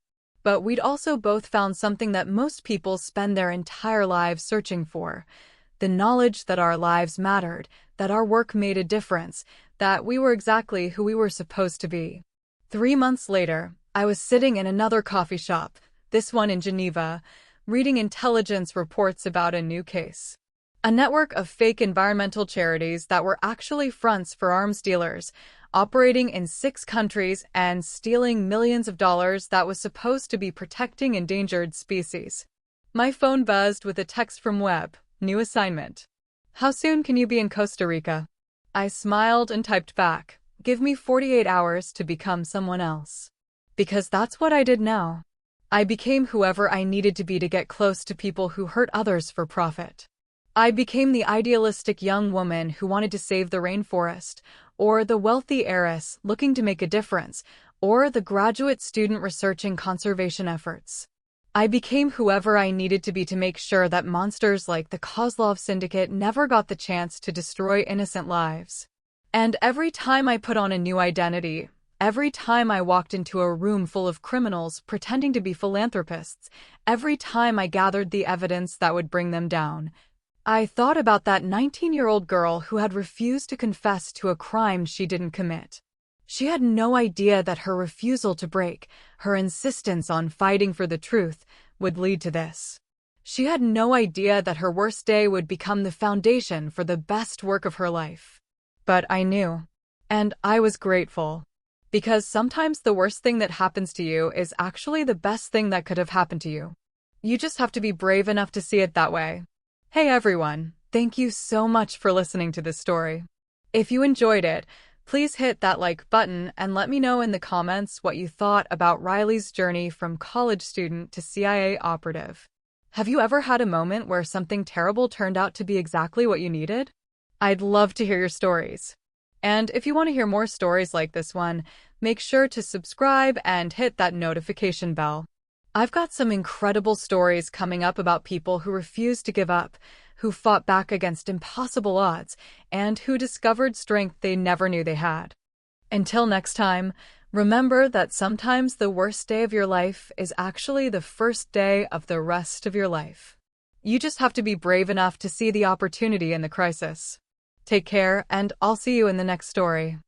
But we'd also both found something that most people spend their entire lives searching for, the knowledge that our lives mattered, that our work made a difference, that we were exactly who we were supposed to be. 3 months later, I was sitting in another coffee shop, this one in Geneva, reading intelligence reports about a new case. A network of fake environmental charities that were actually fronts for arms dealers, operating in 6 countries and stealing millions of dollars that was supposed to be protecting endangered species. My phone buzzed with a text from Webb, new assignment. How soon can you be in Costa Rica? I smiled and typed back, give me 48 hours to become someone else. Because that's what I did now. I became whoever I needed to be to get close to people who hurt others for profit. I became the idealistic young woman who wanted to save the rainforest, or the wealthy heiress looking to make a difference, or the graduate student researching conservation efforts. I became whoever I needed to be to make sure that monsters like the Kozlov Syndicate never got the chance to destroy innocent lives. And every time I put on a new identity, every time I walked into a room full of criminals pretending to be philanthropists, every time I gathered the evidence that would bring them down, I thought about that 19-year-old girl who had refused to confess to a crime she didn't commit. She had no idea that her refusal to break, her insistence on fighting for the truth, would lead to this. She had no idea that her worst day would become the foundation for the best work of her life. But I knew. And I was grateful. Because sometimes the worst thing that happens to you is actually the best thing that could have happened to you. You just have to be brave enough to see it that way. Hey everyone, thank you so much for listening to this story. If you enjoyed it, please hit that like button and let me know in the comments what you thought about Riley's journey from college student to CIA operative. Have you ever had a moment where something terrible turned out to be exactly what you needed? I'd love to hear your stories. And if you want to hear more stories like this one, make sure to subscribe and hit that notification bell. I've got some incredible stories coming up about people who refused to give up, who fought back against impossible odds, and who discovered strength they never knew they had. Until next time, remember that sometimes the worst day of your life is actually the first day of the rest of your life. You just have to be brave enough to see the opportunity in the crisis. Take care, and I'll see you in the next story.